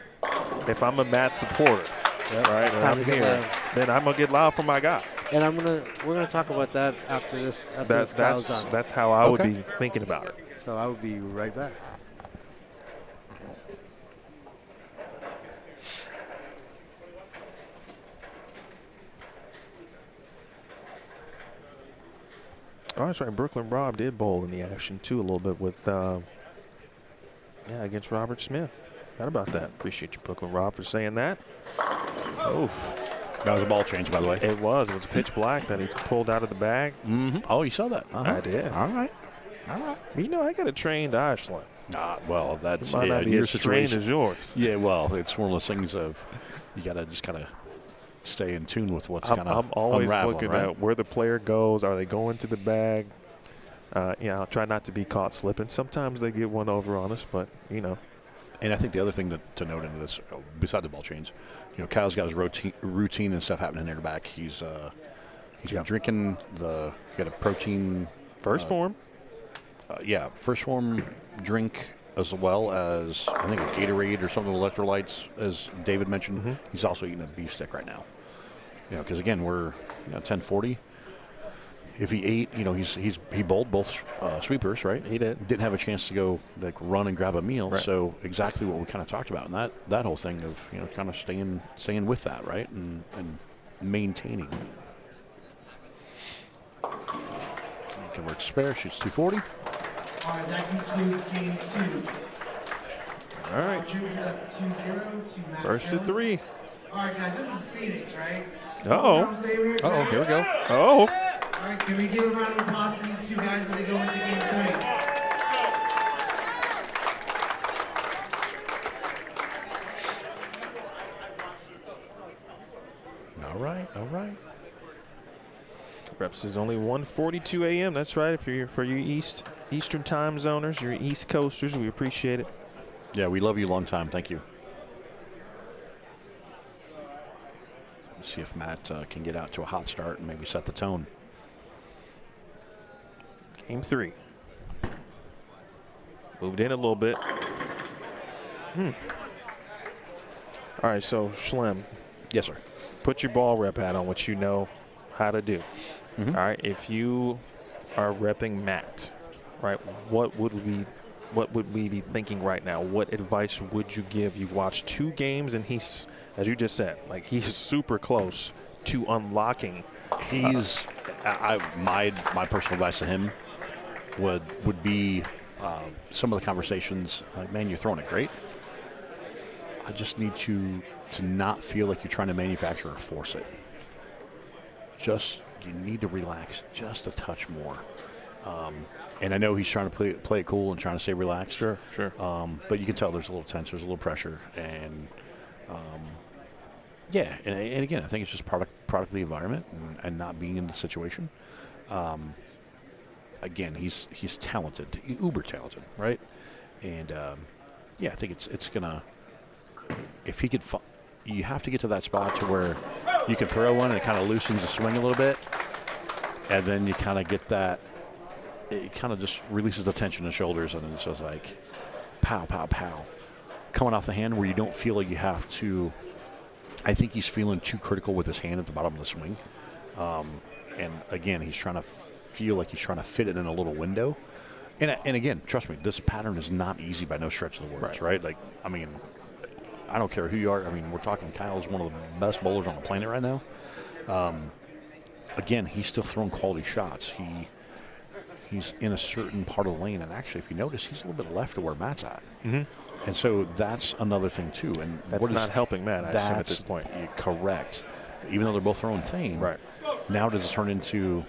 If I'm a Matt supporter, right, It's and time I'm to get here, loud. then I'm gonna get loud for my guy. And we're gonna talk about that after this. After this Kyle's done. That's how I would Okay. be thinking about it. So I will be right back. Oh, that's right. Brooklyn Rob did bowl in the action too a little bit with, against Robert Smith. How about that? Appreciate you, Brooklyn Rob, for saying that. Oof. That was a ball change, by the way. It was pitch black that he pulled out of the bag. Mm-hmm. Oh, you saw that? I did. All right. You know, I got a trained eye, Schlemer. Well, that's It might not be your as trained situation. as yours. Yeah, well, it's one of those things of you got to just kind of stay in tune with what's kind of I'm always unraveling, looking right? at where the player goes. Are they going to the bag? I'll try not to be caught slipping. Sometimes they get one over on us, but, you know. And I think the other thing to note into this, besides the ball change, Kyle's got his routine and stuff happening in the back. He's been drinking got a protein. First form. First form drink, as well as I think a Gatorade or something with electrolytes, as David mentioned. Mm-hmm. He's also eating a beef stick right now. Because again, we're 10:40. If he ate, he bowled both sweepers, right? He did. Didn't have a chance to go run and grab a meal. Right. So exactly what we kind of talked about, and that whole thing of kind of staying with that, right, and maintaining. Can work spare. Shoots 240. All right, that concludes game 2. All right. Kyle Troup is up 2-0 to Matt First to Jones. 3. All right, guys, this is Phoenix, right? Uh-oh. Hometown favorite, Uh-oh, right? here we go. Oh. All right, can we give a round of applause to these two guys when they go into game 3? All right. Reps is only 1:42 a.m. That's right. If you're for you Eastern time zoners, you're East Coasters, we appreciate it. Yeah, we love you long time. Thank you. Let's see if Matt can get out to a hot start and maybe set the tone. Game 3. Moved in a little bit. All right, so Schlem, Yes, sir. put your ball rep hat on, what you know how to do. Mhm. All right, if you are repping Matt, right, what would we be thinking right now? What advice would you give? You've watched 2 games, and he's, as you just said, he's super close to unlocking. He's my personal advice to him would be some of the conversations like, man, you're throwing it great. I just need you to not feel like you're trying to manufacture or force it. You need to relax just a touch more. And I know he's trying to play it cool and trying to stay relaxed. Sure. But you can tell there's a little tension, there's a little pressure, and and again, I think it's just product of the environment and not being in the situation. Again, he's talented, uber talented, right? And I think it's gonna. If he could, you have to get to that spot to where you can throw one and it kind of loosens the swing a little bit, and then you kind of get that. It kind of just releases the tension in the shoulders, and it's just like, pow, pow, pow, coming off the hand where you don't feel like you have to. I think he's feeling too critical with his hand at the bottom of the swing, and again, he's trying to feel like he's trying to fit it in a little window. And again, trust me, this pattern is not easy by no stretch of the words, right? Like, I mean, I don't care who you are. I mean, we're talking Kyle's one of the best bowlers on the planet right now. Again, he's still throwing quality shots. He's in a certain part of the lane, and actually, if you notice, he's a little bit left of where Matt's at. Mm-hmm. And so that's another thing too. And That's not helping Matt, I assume, at this point. Correct. Even though they're both throwing thing, Right. now does it turn into,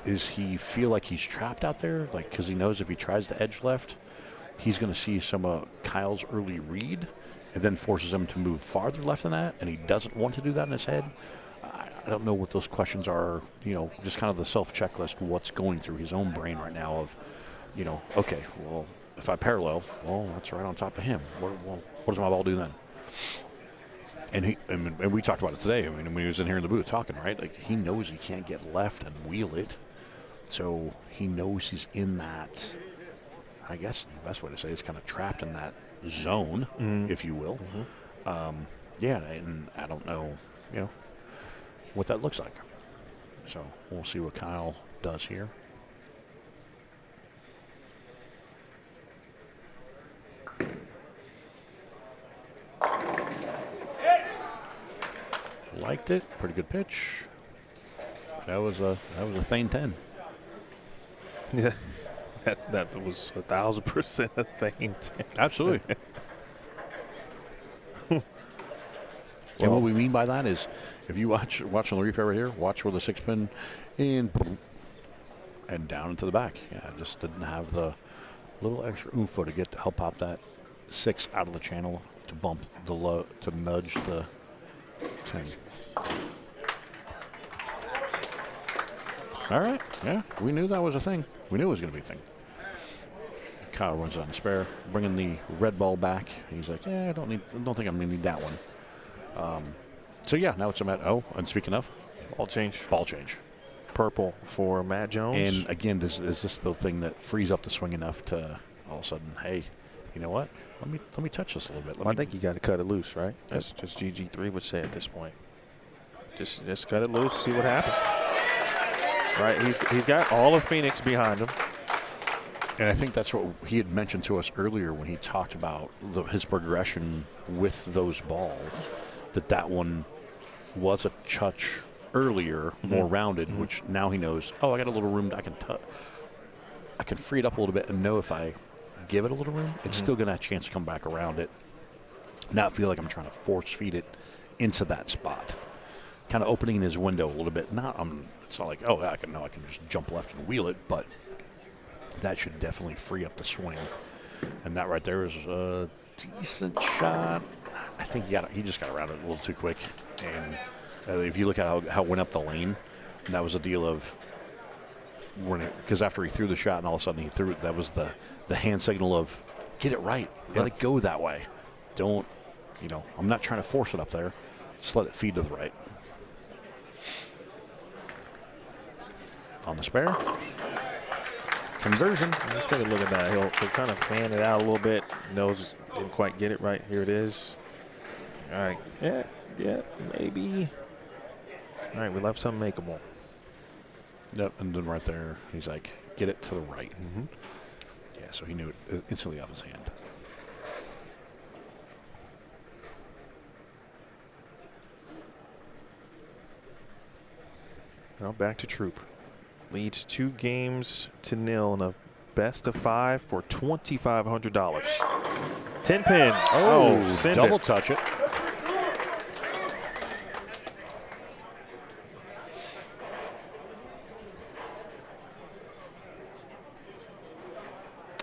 Is he feel like he's trapped out there? Like, because he knows if he tries to edge left, he's going to see some of Kyle's early read, and then forces him to move farther left than that, and he doesn't want to do that in his head. I don't know what those questions are, just kind of the self-checklist, what's going through his own brain right now of, okay, well, if I parallel, well, that's right on top of him. What does my ball do then? And we talked about it today. I mean, when he was in here in the booth talking, right? Like, he knows he can't get left and wheel it. So he knows he's in that, I guess the best way to say it is kind of trapped in that zone, if you will. Yeah, and I don't know, what that looks like. So we'll see what Kyle does here. Liked it. Pretty good pitch. That was a Thane 10. Yeah, that was 1,000% a Thane 10. Absolutely. And what we mean by that is, if you watch on the replay right here, watch where the 6-pin and down into the back. Yeah, it just didn't have the little extra oomph to get to help pop that 6 out of the channel to bump the low, to nudge the 10. All right, yeah, we knew that was a thing. We knew it was going to be a thing. Kyle runs on the spare, bringing the red ball back. He's like, yeah, I don't think I'm going to need that one. So yeah, now it's a Matt. Oh, and speaking of, Ball change. Purple for Matt Jones. And again, is this the thing that frees up the swing enough to all of a sudden, hey, you know what? Let me touch this a little bit. I think you got to cut it loose, right? That's just GG3 would say at this point. Just cut it loose, see what happens. Right, he's got all of Phoenix behind him. And I think that's what he had mentioned to us earlier when he talked about his progression with those balls, that one was a touch earlier, more rounded, which now he knows, oh, I got a little room I can touch. I can free it up a little bit and know if I give it a little room, it's still going to have a chance to come back around it. Not feel like I'm trying to force feed it into that spot. Kind of opening his window a little bit. It's not like, oh, I can just jump left and wheel it, but that should definitely free up the swing. And that right there is a decent shot. I think he just got around it a little too quick. And if you look at how it went up the lane, that was a deal of, because after he threw the shot and all of a sudden he threw it, that was the hand signal of, get it right. Let it go that way. Don't, I'm not trying to force it up there. Just let it feed to the right. On the spare. Conversion. Let's take a look at that. He'll kind of fan it out a little bit. Knows didn't quite get it right. Here it is. All right. Yeah, maybe. All right, we left some makeable. Yep, and then right there, he's like, get it to the right. Yeah, so he knew it instantly off his hand. Now back to Troup. Leads 2-0 in a best of 5 for $2,500. 10-pin. Oh, send double it. touch it.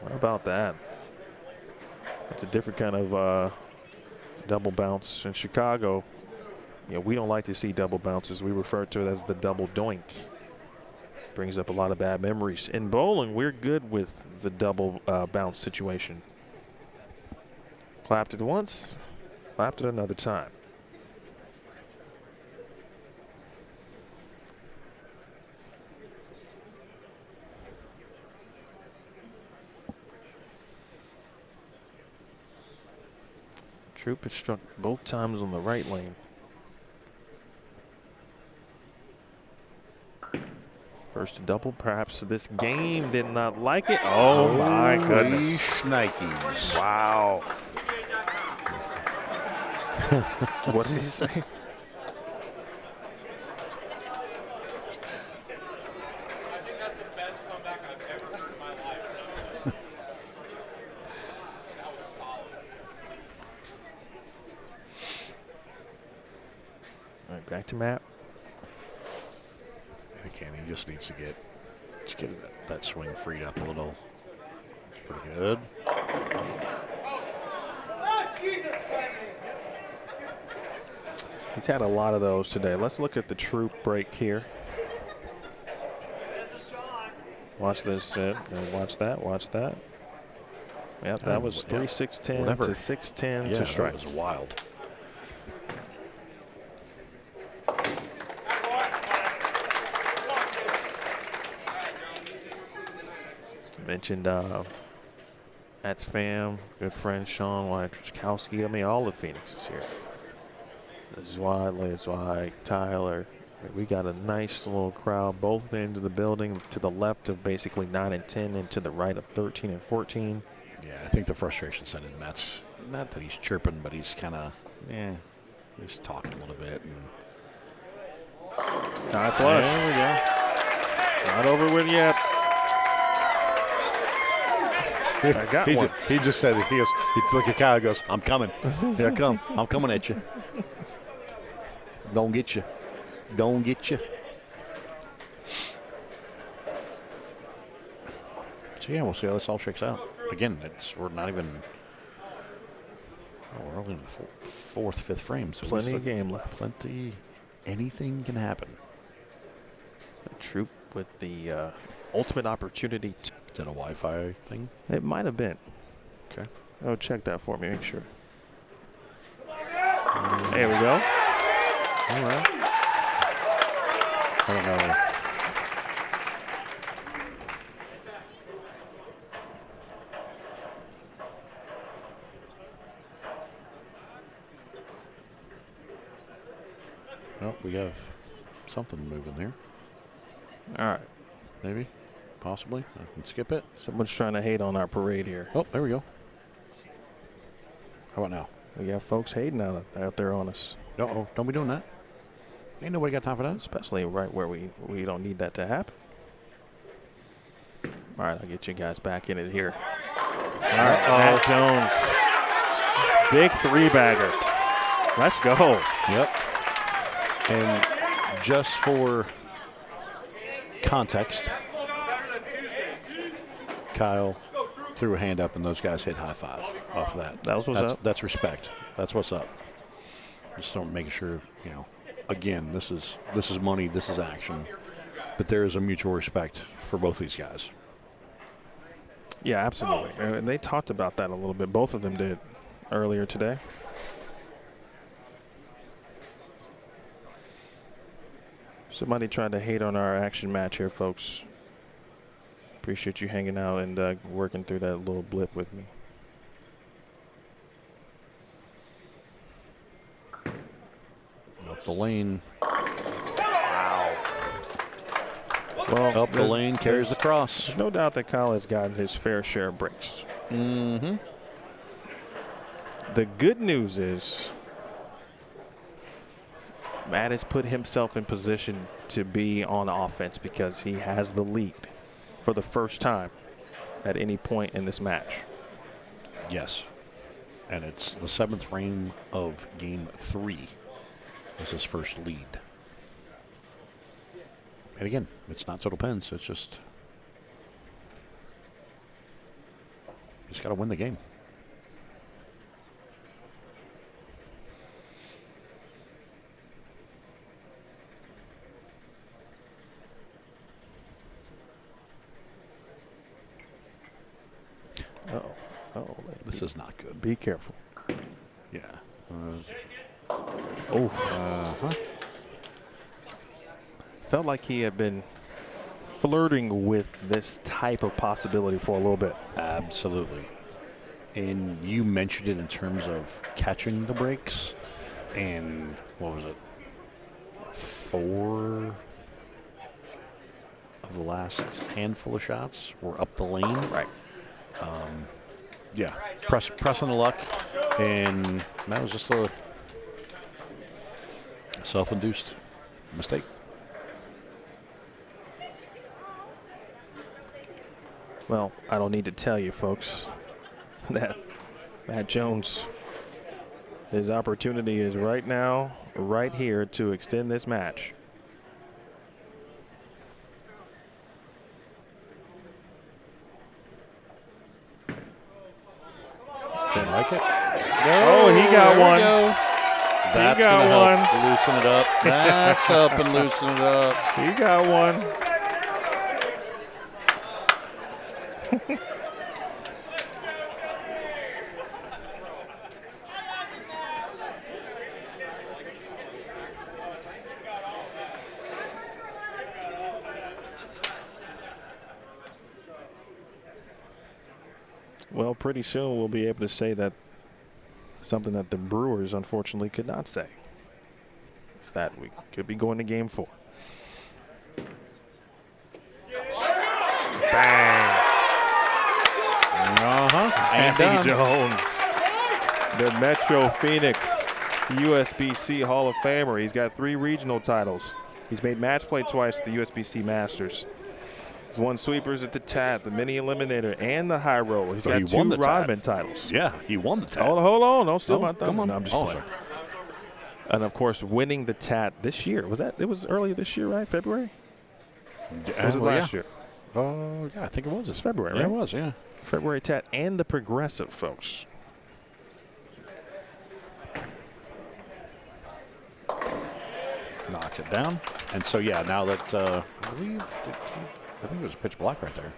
How about that? It's a different kind of double bounce. In Chicago, we don't like to see double bounces. We refer to it as the double doink. Brings up a lot of bad memories. In bowling, we're good with the double bounce situation. Clapped it once, clapped it another time. Troup has struck both times on the right lane. First double, perhaps this game did not like it. Oh my goodness. Nikes. Wow. What did he say? I think that's the best comeback I've ever heard in my life. That was solid. All right, back to Matt. Again, he just needs to get Let's get that swing freed up a little. That's pretty good. He's had a lot of those today. Let's look at the Troup break here. Watch this set. Watch that. Watch that. Yep, that was 3-6-10 to 6-10 to strike. That was wild. Mentioned that's fam, good friend Sean Wyatt-Truskowski. I mean, all the Phoenixes here. Zwai, Tyler. We got a nice little crowd, both ends of the building, to the left of basically 9 and 10 and to the right of 13 and 14. Yeah, I think the frustration set in Matt's, not that he's chirping, but he's kind of, he's talking a little bit. High flush. There we go. Not over with yet. I got one. He just said it. He look at Kyle and goes, I'm coming. Here I come. I'm coming at you. Don't get you. Don't get you. So, yeah, we'll see how this all shakes out. Again, we're not even. We're only in the fourth, fifth frame. So plenty of game left. Plenty. Anything can happen. Troup with the ultimate opportunity. Is that a Wi-Fi thing? It might have been. Okay. Oh, check that for me. Make sure. There we go. All right. I don't know. Oh, we have something moving there. All right. Maybe. Possibly. I can skip it. Someone's trying to hate on our parade here. Oh, there we go. How about now? We got folks hating out there on us. Uh-oh. Don't be doing that. Ain't nobody got time for that. Especially right where we don't need that to happen. All right, I'll get you guys back in it here. All right, Matt Jones. Big three-bagger. Let's go. Yep. And just for context, Kyle threw a hand up and those guys hit high five off of that. That was what's up. That's respect. That's what's up. Just don't making sure, again, this is money, this is action. But there is a mutual respect for both these guys. Yeah, absolutely. And they talked about that a little bit. Both of them did earlier today. Somebody tried to hate on our action match here, folks. Appreciate you hanging out and working through that little blip with me. Up the lane. Wow. Well, up the lane, carries the cross. There's no doubt that Kyle has gotten his fair share of breaks. Mm-hmm. The good news is Matt has put himself in position to be on offense because he has the lead for the first time at any point in this match. Yes. And it's the 7th frame of game 3. This is his first lead. And again, it's not total pens. It's just you just got to win the game. Uh-oh. Uh-oh. This is not good. Be careful. Yeah. Oh. Felt like he had been flirting with this type of possibility for a little bit. Absolutely. And you mentioned it in terms of catching the breaks. And what was it? 4 of the last handful of shots were up the lane. Right. Yeah. Pressing the luck. And that was just a self-induced mistake. Well, I don't need to tell you, folks, that Matt Jones, his opportunity is right now, right here to extend this match. I like it. Oh, he got there we one. go. That's got gonna help loosen it up. That's helping loosen it up. He got one. Well, pretty soon we'll be able to say that something that the Brewers unfortunately could not say. It's that we could be going to game 4. Bang. Andy Jones, the Metro Phoenix USBC Hall of Famer. He's got 3 regional titles. He's made match play twice at the USBC Masters. He's won sweepers at the TAT, the mini eliminator, and the high roller. He's got 2 Rodman titles. Yeah, he won the TAT. Hold on. Don't steal my thunder. Come on. No, I'm just playing. And, of course, winning the TAT this year. It was earlier this year, right? February? Or was it last year? Oh, yeah, I think it was. It's February, right? Yeah, it was, yeah. February TAT and the Progressive, folks. Knocked it down. And so, yeah, now that I think it was pitch black right there.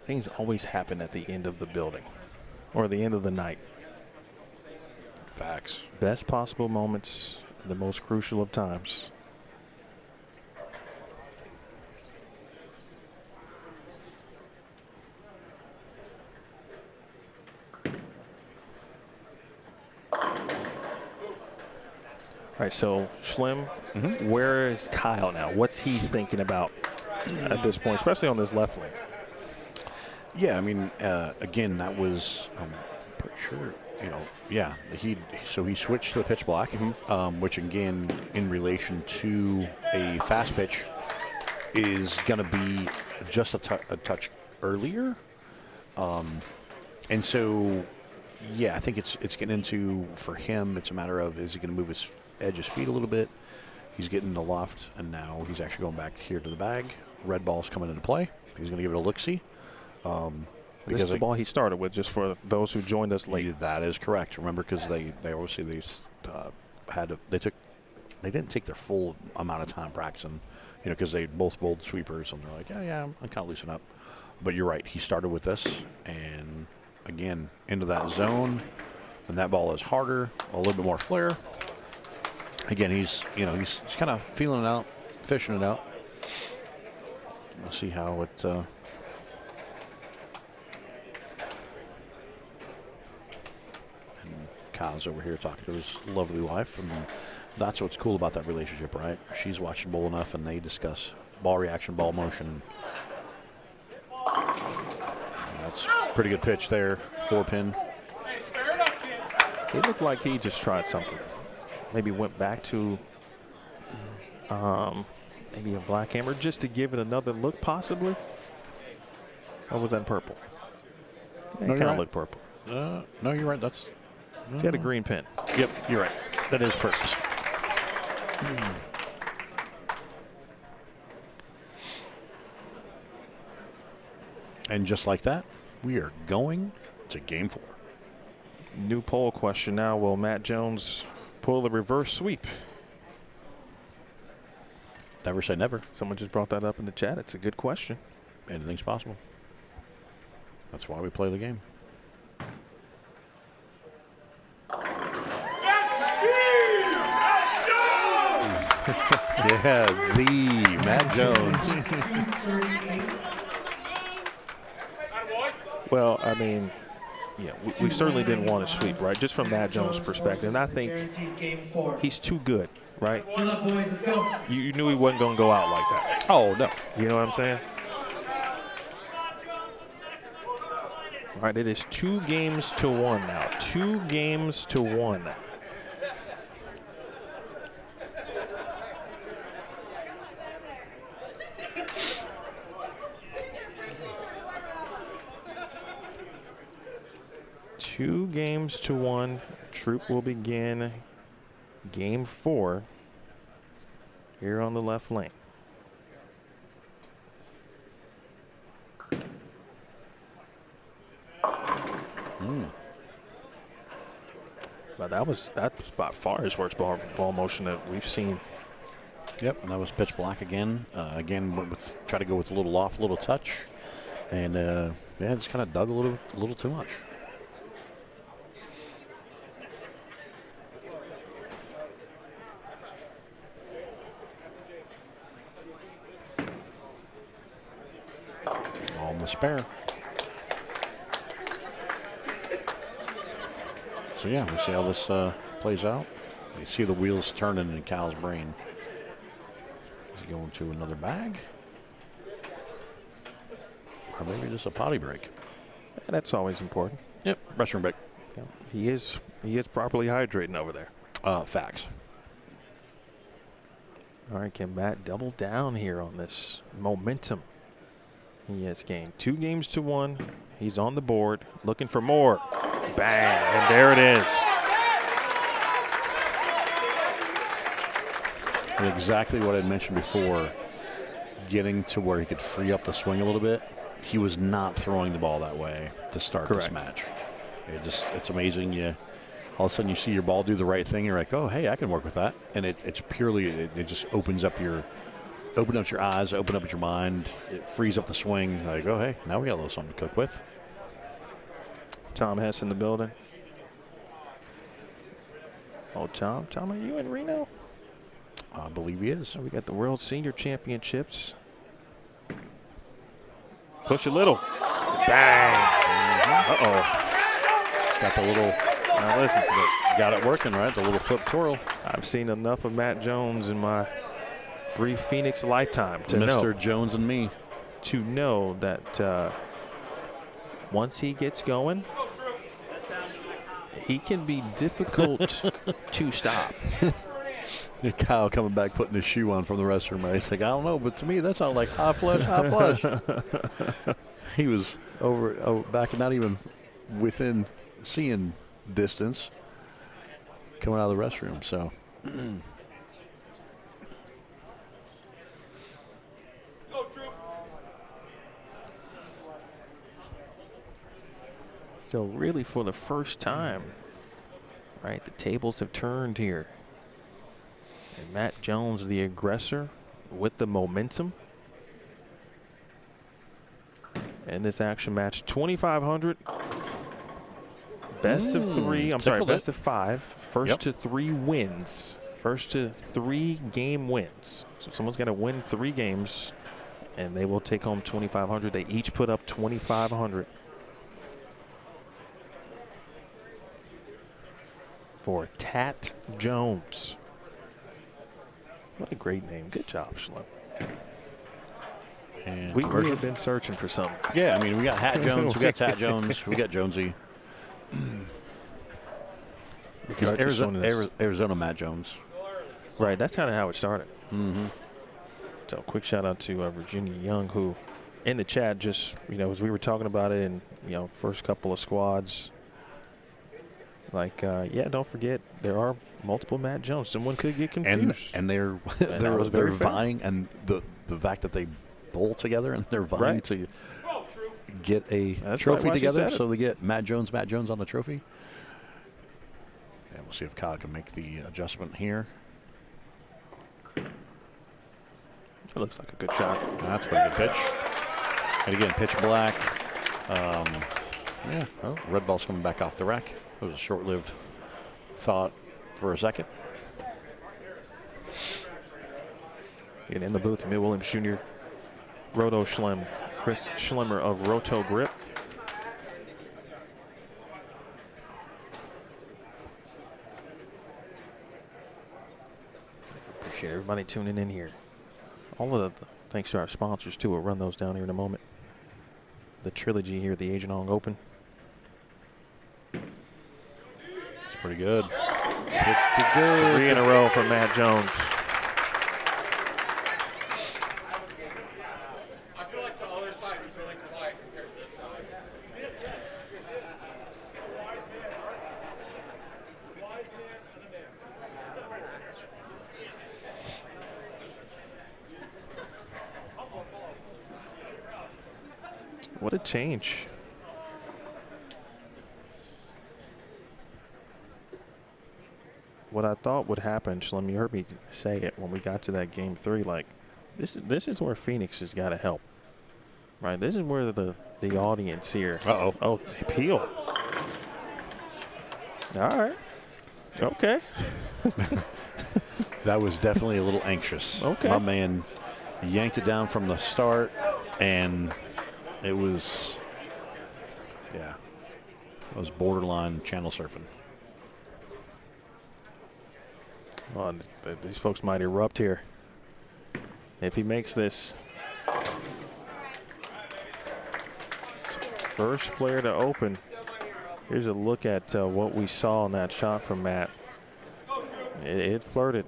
Things always happen at the end of the building or the end of the night. Facts. Best possible moments, the most crucial of times. All right, so Schlem, where is Kyle now? What's he thinking about at this point, especially on this left lane? Yeah, I mean, again, that was, I'm pretty sure, yeah, he switched to the pitch black, which again, in relation to a fast pitch, is going to be just a touch earlier. And so, yeah, I think it's getting into, for him, it's a matter of, is he going to move his feet a little bit? He's getting the loft, and now he's actually going back here to the bag. Red ball's coming into play. He's going to give it a look-see. This is the ball he started with, just for those who joined us late. That is correct. Remember, because they obviously they didn't take their full amount of time practicing, because they both bowled sweepers, and they're like, yeah, I'm kind of loosen up. But you're right. He started with this, and again into that zone, and that ball is harder, a little bit more flare. Again, he's kind of feeling it out, fishing it out. We'll see how it. And Kyle's over here talking to his lovely wife, and that's what's cool about that relationship, right? She's watching bowl enough, and they discuss ball reaction, ball motion. And that's a pretty good pitch there, 4-pin. It looked like he just tried something. Maybe went back to maybe a black hammer just to give it another look, possibly. Or was that purple? It kind of looked purple. No, you're right. That's. He had a green pin. Yep, you're right. That is purpose. And just like that, we are going to game 4. New poll question now. Will Matt Jones pull the reverse sweep? Never say never. Someone just brought that up in the chat. It's a good question. Anything's possible. That's why we play the game. Yeah, the Matt Jones. Well, I mean, yeah, we certainly didn't want to sweep, right? Just from Matt Jones' perspective. And I think he's too good, right? You knew he wasn't going to go out like that. Oh, no. You know what I'm saying? All right, it is 2 games to 1 now. 2 games to 1. Two games to 1. Troup will begin game 4. here on the left lane. But that's by far his worst ball motion that we've seen. Yep, and that was pitch black again. Try to go with a little off, a little touch, and yeah, just kind of dug a little too much. On the spare. So yeah, we'll see how this plays out. You see the wheels turning in Kyle's brain. Is he going to another bag? Or maybe just a potty break? And that's always important. Yep, restroom break. Yeah, he is properly hydrating over there. Facts. All right, can Matt double down here on this momentum? He has gained 2 games to 1. He's on the board, looking for more. Bang, and there it is. And exactly what I mentioned before, getting to where he could free up the swing a little bit. He was not throwing the ball that way to start this match. It's amazing. All of a sudden you see your ball do the right thing. You're like, oh, hey, I can work with that. And it just opens up your eyes, open up your mind. It frees up the swing. Like, oh, hey, now we got a little something to cook with. Tom Hess in the building. Oh, Tom, are you in Reno? I believe he is. So we got the World Senior Championships. Push a little. Bang. Uh-oh. It's got the little, now listen, got it working, right? The little flip twirl. I've seen enough of Matt Jones in my brief Phoenix lifetime to Mr. Jones and me. To know that once he gets going, he can be difficult to stop. Kyle coming back, putting his shoe on from the restroom. Right? He's like, I don't know, but to me, that sounds like high flush. He was back and not even within seeing distance coming out of the restroom. So. So really, for the first time, right, the tables have turned here. And Matt Jones, the aggressor, with the momentum. And this action match, 2,500. Best of 3. I'm sorry, best of 5. First to 3 wins. First to 3 game wins. So someone's got to win 3 games, and they will take home 2,500. They each put up 2,500. For Tat Jones. What a great name. Good job, Schlemer. And we have been searching for something. Yeah, I mean, we got Hat Jones, we got Tat Jones, we got Jonesy. Arizona Matt Jones. Right, that's kind of how it started. So quick shout out to Virginia Young, who in the chat just, as we were talking about it in, first couple of squads, like, don't forget, there are multiple Matt Jones. Someone could get confused. And they're vying, and the fact that they bowl together and they're vying to get a trophy together, so they get Matt Jones on the trophy. And we'll see if Kyle can make the adjustment here. It looks like a good shot. That's a pretty good pitch. And again, pitch black. Red ball's coming back off the rack. It was a short-lived thought for a second. And in the booth, Emil Williams Jr., Roto Schlem, Chris Schlemer of Roto Grip. Appreciate everybody tuning in here. All of the thanks to our sponsors, too. We'll run those down here in a moment. The trilogy here at the Agent Ong Open. Pretty good. Pretty good. 3 in a row for Matt Jones. I feel like the other side is really quiet compared to this side. What a change. What I thought would happen, Schlemer, you heard me say it when we got to that game 3, like, this is where Phoenix has got to help. Right? This is where the audience here. Uh-oh. Oh, Peel. All right. Okay. That was definitely a little anxious. Okay. My man yanked it down from the start, and it was, yeah, it was borderline channel surfing. Well, these folks might erupt here. If he makes this. First player to open. Here's a look at what we saw in that shot from Matt. It flirted.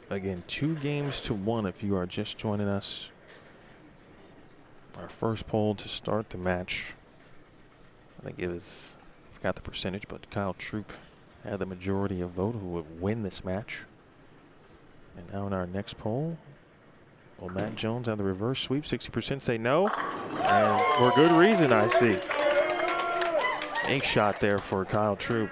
Again, 2-1 if you are just joining us. Our first poll to start the match. I think it was, I forgot the percentage, but Kyle Troup had the majority of vote who would win this match. And now in our next poll, will Matt Jones have the reverse sweep? 60% say no, and for good reason, I see. Big shot there for Kyle Troup.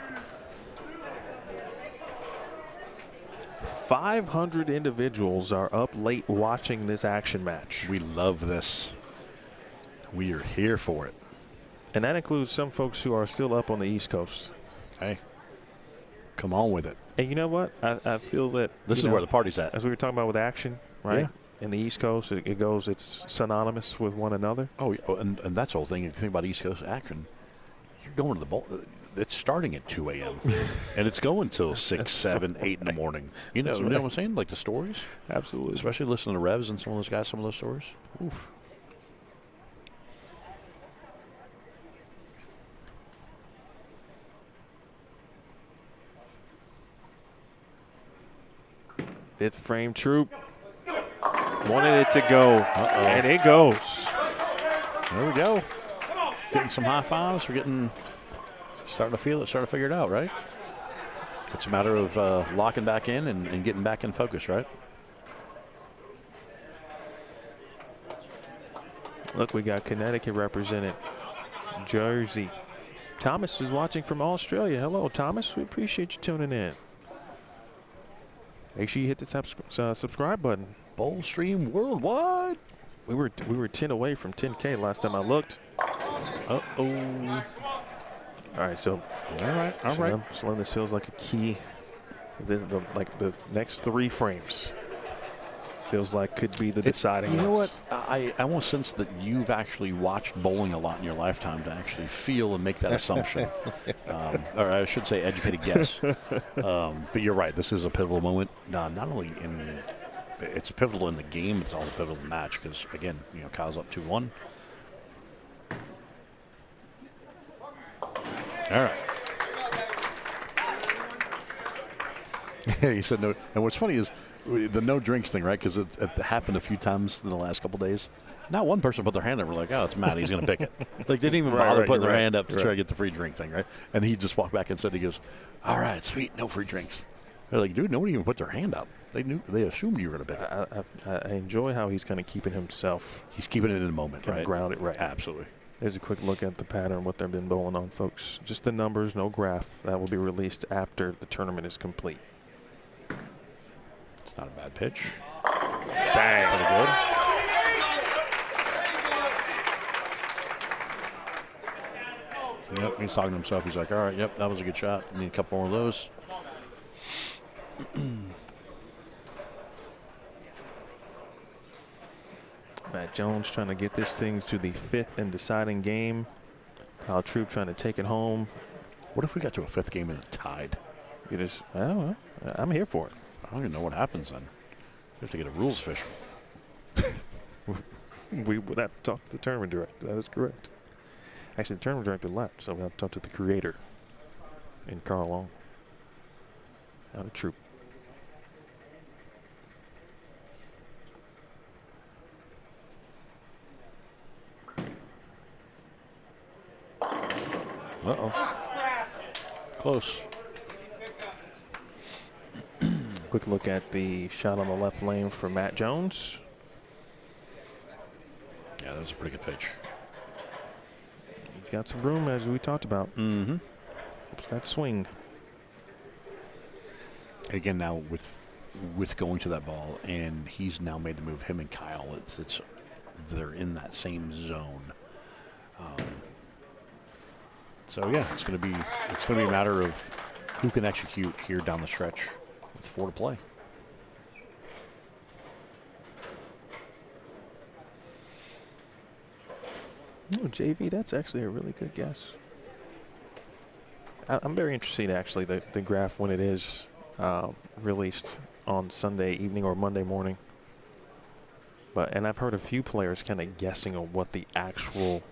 500 individuals are up late watching this action match. We love this. We are here for it. And that includes some folks who are still up on the East Coast. Hey, come on with it. And you know what? I feel that This is where the party's at. as we were talking about with action, right? Yeah. In the East Coast, it's synonymous with one another. Oh, and that's the whole thing. If you think about East Coast action, you're going to the bowl. It's starting at 2 a.m. and it's going till 6, 7, 8 in the morning. You know, That's you know right. what I'm saying? Like the stories. Absolutely. Especially listening to Revs and some of those guys, some of those stories. Oof. It's frame Troup. Wanted it to go. And it goes. There we go. Getting some high fives. We're starting to feel it, starting to figure it out, right? It's a matter of locking back in and getting back in focus, right? Look, we got Connecticut represented. Jersey. Thomas is watching from Australia. Hello, Thomas. We appreciate you tuning in. Make sure you hit the subscribe button. Bowl stream worldwide. We were 10 away from 10K last time I looked. Uh-oh. All right, so All right. Schlemer, this feels like a key. Like the next 3 frames feels like could be the deciding. You know ones. what? I almost sense that you've actually watched bowling a lot in your lifetime to actually feel and make that assumption. Or I should say educated guess. But you're right. This is a pivotal moment. Not only it's pivotal in the game, it's also pivotal in the match because, again, Kyle's up 2-1. All right. He said no. And what's funny is the no drinks thing, right? Because it happened a few times in the last couple days. Not one person put their hand up. We're like, oh, it's Matt. He's going to pick it. Like, they didn't even bother putting their hand up to try to get the free drink thing, right? And he just walked back and said, he goes, all right, sweet, no free drinks. They're like, dude, nobody even put their hand up. They assumed you were going to pick it. I enjoy how he's kind of keeping himself. He's keeping it in the moment, right? Grounded, right? Absolutely. There's a quick look at the pattern, what they've been bowling on, folks. Just the numbers, no graph. That will be released after the tournament is complete. It's not a bad pitch. Bang. Pretty good. Yep, he's talking to himself. He's like, all right, yep, that was a good shot. Need a couple more of those. Matt Jones trying to get this thing to the 5th and deciding game. Kyle Troup trying to take it home. What if we got to a 5th game and it tied? I don't know. I'm here for it. I don't even know what happens then. We have to get a rules official. We would have to talk to the tournament director. That is correct. Actually, the tournament director left, so we have to talk to the creator in Carl Long. Out of Troup. Uh-oh. Close. Quick look at the shot on the left lane for Matt Jones. Yeah, that was a pretty good pitch. He's got some room, as we talked about. Mm-hmm. It's that swing. Again, now with going to that ball, and he's now made the move. Him and Kyle, they're in that same zone. So yeah, it's gonna be a matter of who can execute here down the stretch with 4 to play. Oh, JV, that's actually a really good guess. I'm very interested, actually, the graph when it is released on Sunday evening or Monday morning. And I've heard a few players kind of guessing on what the actual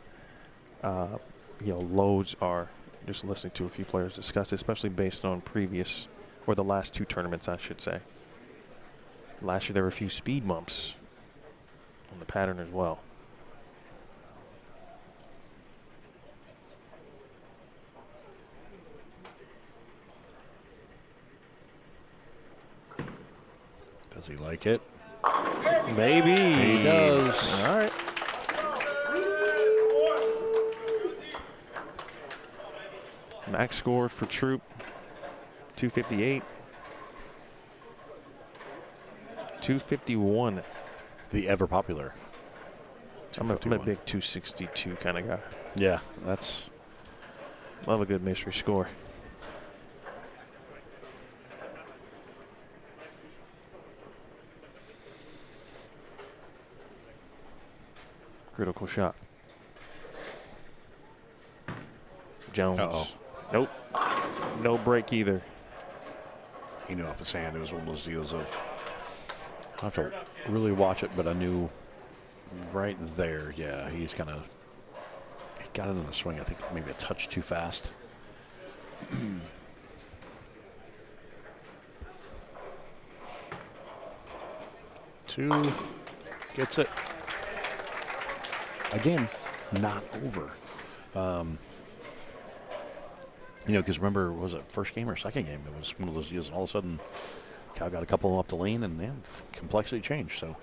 loads are. Just listening to a few players discuss it, especially based on previous, or the last 2 tournaments, I should say. Last year there were a few speed bumps on the pattern as well. Does he like it? Maybe. He does. All right. Max score for Troup, 258. 251. The ever popular. I'm a big 262 kind of guy. Yeah, that's. Love a good mystery score. Critical shot. Jones. Uh-oh. Nope. No break either. He knew off his hand. It was one of those deals of. I have to really watch it, but I knew right there. Yeah, he's kind of. He got it in the swing. I think maybe a touch too fast. 2 gets it. Again, not over. Because remember, was it first game or second game? It was one of those deals, and all of a sudden, Kyle got a couple of them up the lane, and then complexity changed. So,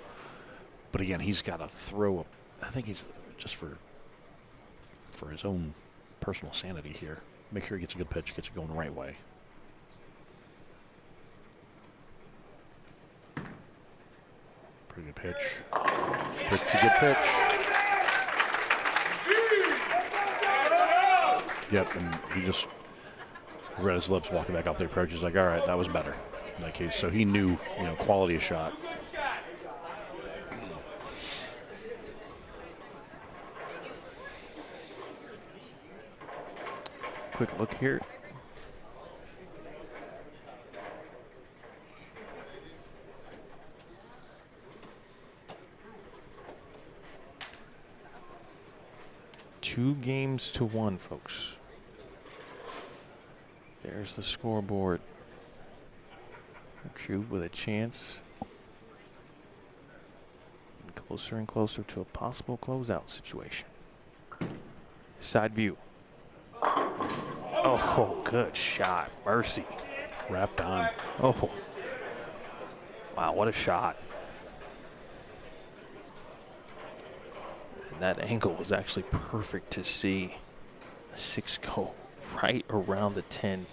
but again, he's got to throw. I think he's just for his own personal sanity here. Make sure he gets a good pitch, gets it going the right way. Pretty good pitch. Pretty good pitch. Yep, and he just read his lips walking back off the approach. He's like, all right, that was better. So he knew, quality of shot. Quick look here. Two games to 1, folks. There's the scoreboard. Troup with a chance. And closer and closer to a possible closeout situation. Side view. Oh, good shot. Mercy. Wrapped on. Oh. Wow, what a shot. And that angle was actually perfect to see. 6 go right around the 10.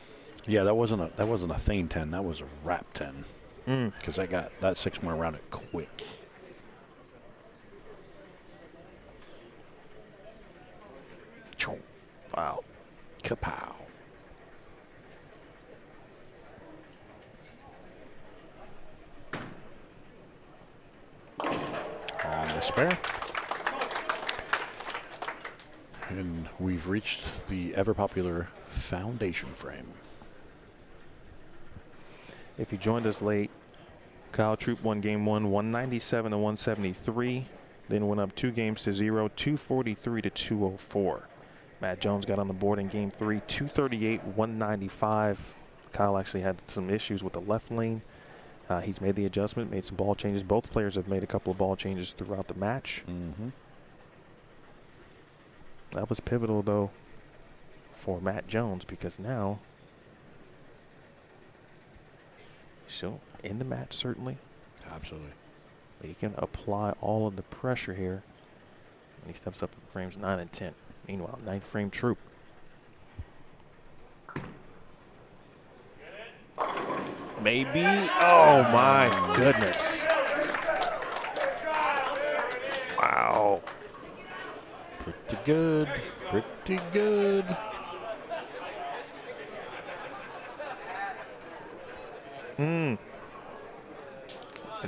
Yeah, that wasn't a feign 10. That was a wrap 10. Because that 6 went around it quick. Wow. Kapow. On the spare. And we've reached the ever-popular foundation frame. If you joined us late, Kyle Troup won game 1, 197 to 173. Then went up 2 games to 0, 243 to 204. Matt Jones got on the board in game 3, 238, 195. Kyle actually had some issues with the left lane. He's made the adjustment, made some ball changes. Both players have made a couple of ball changes throughout the match. That was pivotal, though, for Matt Jones, because now still in the match, certainly. Absolutely. But he can apply all of the pressure here. And he steps up in frames 9 and 10. Meanwhile, 9th frame Troup. Maybe. Oh, my goodness. Wow. Pretty good. Pretty good. And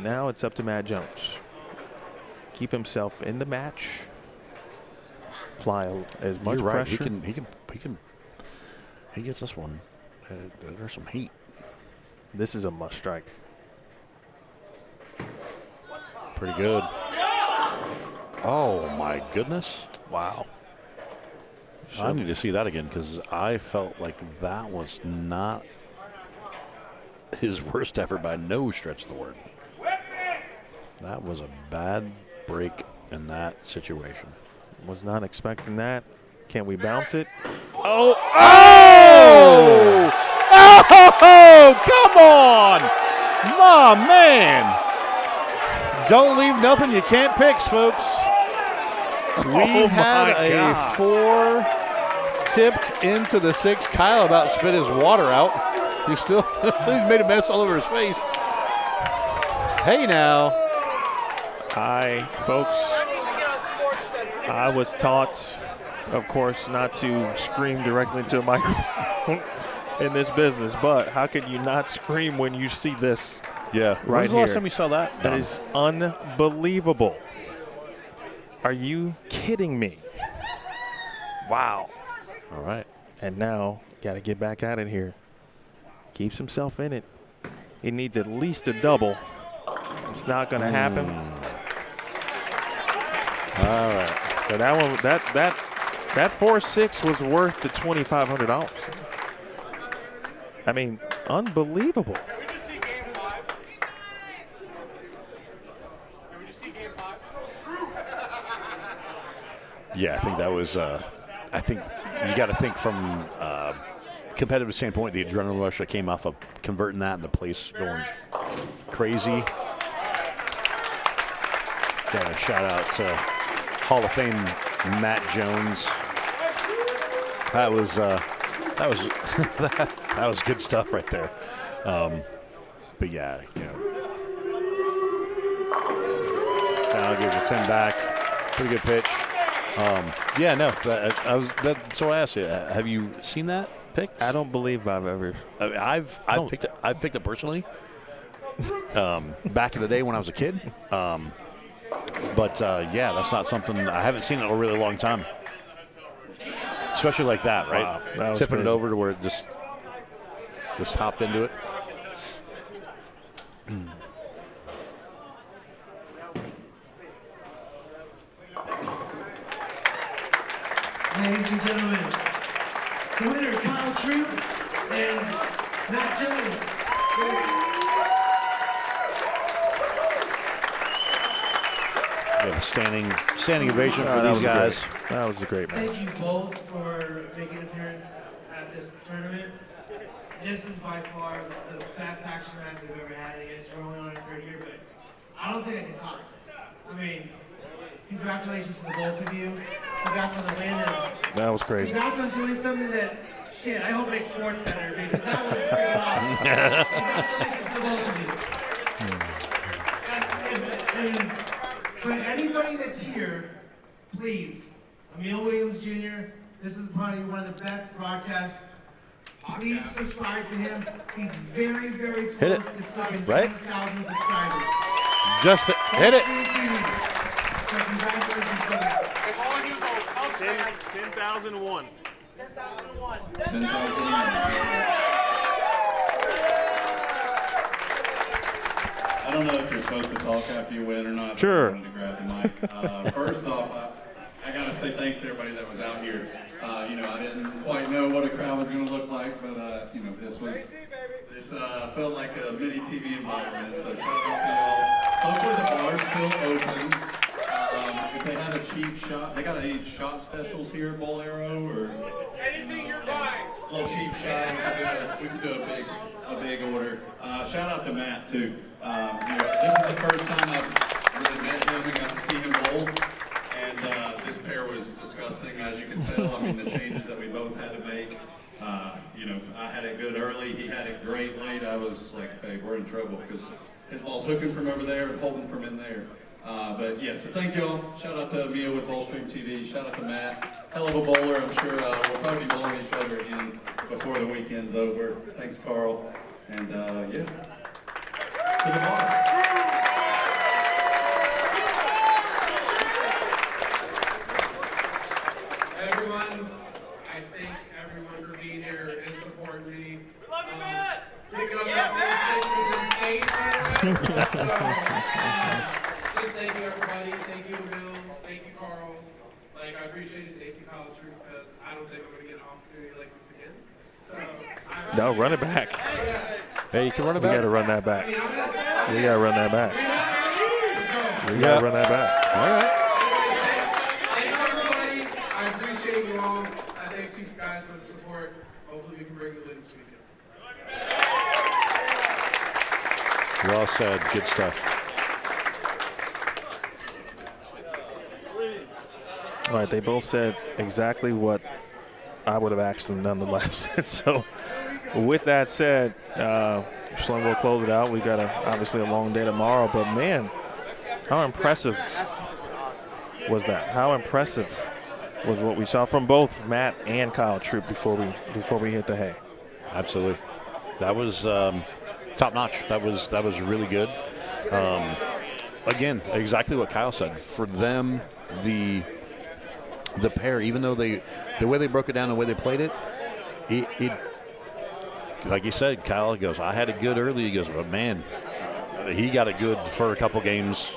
now it's up to Matt Jones. Keep himself in the match. Apply as much You're right. pressure. He gets this one. There's some heat. This is a must strike. Pretty good. Oh, my goodness. Wow. I need to see that again because I felt like that was not his worst effort by no stretch of the word. That was a bad break in that situation. Was not expecting that. Can we bounce it? Oh! Oh! Oh! Come on! My man! Don't leave nothing you can't fix, folks. We had a 4 tipped into the 6. Kyle about spit his water out. He's still he's made a mess all over his face. Hey now. Folks, I was taught, of course, not to scream directly into a microphone in this business, but how could you not scream when you see this? Yeah. Right When's the last here. time you saw that? That is unbelievable. Are you kidding me? Wow. All right. And now, got to get back at it here. Keeps himself in it. He needs at least a double. It's not going to happen. All right. So that one, that 4-6 was worth the $2,500. I mean, unbelievable. Did we just see game 5? Did we just see game 5? Yeah, I think that was. I think you got to think from competitive standpoint, the adrenaline rush that came off of converting that and the place going crazy. Got a shout out to Hall of Fame Matt Jones. That was that was good stuff right there. But yeah, you know, Kyle gives a 10 back. Pretty good pitch. Yeah, no. So I asked you, have you seen that picked? I don't believe I've ever. I mean, I've picked it personally. Back in the day when I was a kid. But yeah, that's not something I haven't seen in a really long time. Especially like that, right? Wow, that was Tipping crazy. it over to where it just hopped into it. Ladies and gentlemen, the winner, Kyle Troup and Matt Jones. Yeah, standing ovation for these guys. That was a great match. Thank you both for making an appearance at this tournament. This is by far the best action match we've ever had. I guess we're only on our 3rd year, but I don't think I can top this. I mean, congratulations to the both of you. Congrats on the win. And That was crazy. congrats on doing something that, shit, I hope it's Sports Center because that was pretty awesome. Congratulations to both of you. And for anybody that's here, please, Emil Williams Jr., this is probably one of the best broadcasts. Please subscribe to him. He's very, very close Hit it. to fucking Right? 10,000 subscribers. Just hit it. So congratulations to him. If all he was on 10,001. 10,001. I don't know if you're supposed to talk after you win or not. but Sure. I wanted to grab the mic. First off, I got to say thanks to everybody that was out here. You know, I didn't quite know what a crowd was going to look like, but you know, this felt like a mini TV environment. So shout out to y'all. Hopefully the bar's still open. If they have a cheap shot, they got any shot specials here at Bowlero or anything you're buying. little cheap shot. We can do a big order. Shout out to Matt too. This is the first time I've really met him and got to see him bowl. And this pair was disgusting, as you can tell. I mean, the changes that we both had to make. I had it good early. He had it great late. I was like, hey, we're in trouble because his ball's hooking from over there and holding from in there. But yeah, so thank you all. Shout out to Emil with Bowlstream TV. Shout out to Matt. Hell of a bowler. I'm sure we'll probably be bowling each other again before the weekend's over. Thanks, Carl. And yeah, to the bar. Everyone, I thank everyone for being here and supporting me. Love you, man! Picking up that 46 was insane, by the way. Just thank you, everybody. Thank you, Emil. Thank you, Carl. Like, I appreciate it. Thank you, Kyle Troup, because I don't think I'm going to get an opportunity like this again. So, No, run it back. Hey, you can run it We back. got to run that back. We got to run that back. We got to run that back. All right. Thanks, everybody. I appreciate you all. I thank you guys for the support. Hopefully, we can bring the win this weekend. Well said. Good stuff. All right, they both said exactly what I would have asked them nonetheless. So with that said, Schlemer will close it out. We've got obviously a long day tomorrow, but man, how impressive was that? How impressive was what we saw from both Matt and Kyle Troup before we hit the hay? Absolutely. That was top notch. That was really good. Again, exactly what Kyle said. For them, the pair, even though the way they broke it down, the way they played it, like you said, Kyle goes, I had it good early. He goes, but man, he got it good for a couple games,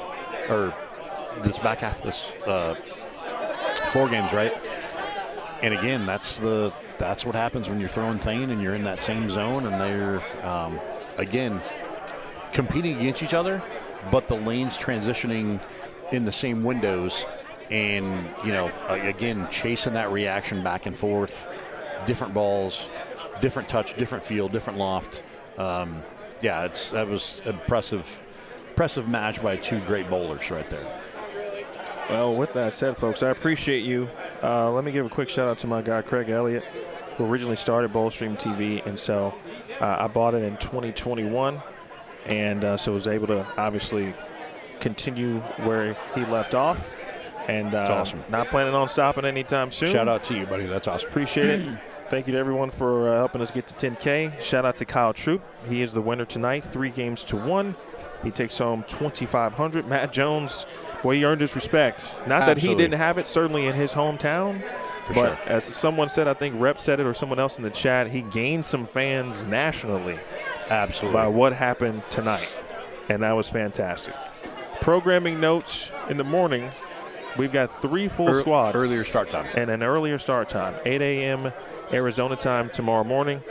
or this back half of this 4 games, right? And again, that's what happens when you're throwing Thane and you're in that same zone, and they're again competing against each other, but the lanes transitioning in the same windows. And, again, chasing that reaction back and forth, different balls, different touch, different feel, different loft. That was impressive match by 2 great bowlers right there. Well, with that said, folks, I appreciate you. Let me give a quick shout out to my guy, Craig Elliott, who originally started Bowlstream TV. And so I bought it in 2021, and so was able to obviously continue where he left off. And That's awesome. Not planning on stopping anytime soon. Shout out to you, buddy. That's awesome. Appreciate it. Thank you to everyone for helping us get to 10K. Shout out to Kyle Troup. He is the winner tonight, 3-1. He takes home $2,500. Matt Jones, boy, he earned his respect. Not that he didn't have it, certainly in his hometown. But as someone said, I think Rep said it or someone else in the chat, he gained some fans nationally. Absolutely. By what happened tonight. And that was fantastic. Programming notes in the morning. We've got 3 full squads. Earlier start time. And an earlier start time. 8 a.m. Arizona time tomorrow morning.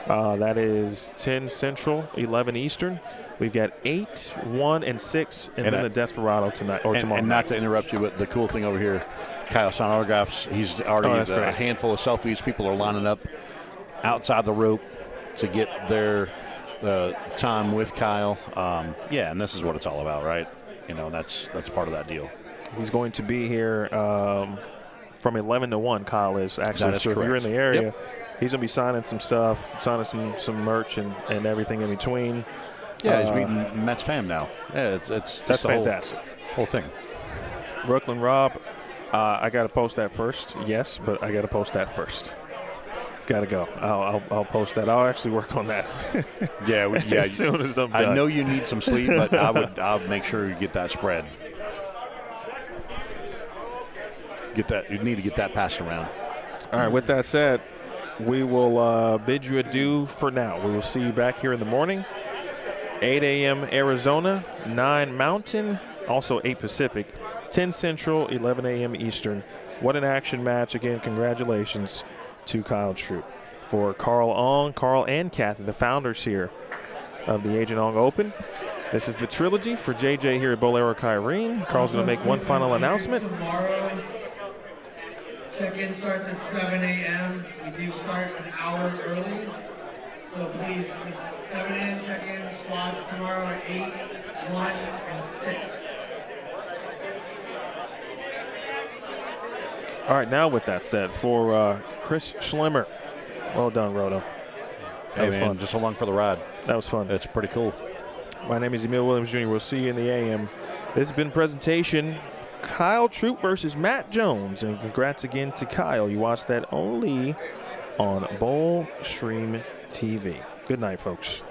That is 10 Central, 11 Eastern. We've got 8, 1, and 6, and then the Desperado tonight or tomorrow. And not to interrupt you, but the cool thing over here, Kyle signed autographs. He's already a handful of selfies. People are lining up outside the rope to get their time with Kyle. And this is what it's all about, right? That's part of that deal. He's going to be here from 11 to 1, Kyle is actually. So correct. If you're in the area, he's going to be signing some stuff, signing some merch and everything in between. Yeah, he's meeting Matt's fam now. Yeah, that's fantastic. Whole thing. Brooklyn Rob, I got to post that first. Yes, but I got to post that first. It's got to go. I'll post that. I'll actually work on that. Yeah. As soon as I'm done. I know you need some sleep, but I'll make sure you get that spread. You need to get that passed around. All right, with that said, we will bid you adieu for now. We will see you back here in the morning, 8 a.m. Arizona, 9 Mountain, also 8 Pacific, 10 Central, 11 a.m. Eastern. What an action match. Again, congratulations to Kyle Troup. For Carl and Kathy, the founders here of the Agent Ong Open, this is the trilogy. For JJ here at Bowlero Kyrene, Carl's going to make one final announcement. Check-in starts at 7 a.m. We do start an hour early. So please, just 7 a.m. check-in, squads tomorrow at 8, 1, and 6. All right, now with that said, for Chris Schlemer, well done, Roto. Hey, was man, fun. just along for the ride. That was fun. It's pretty cool. My name is Emil Williams Jr. We'll see you in the AM. This has been a presentation, Kyle Troup versus Matt Jones. And congrats again to Kyle. You watched that only on Bowl Stream TV. Good night, folks.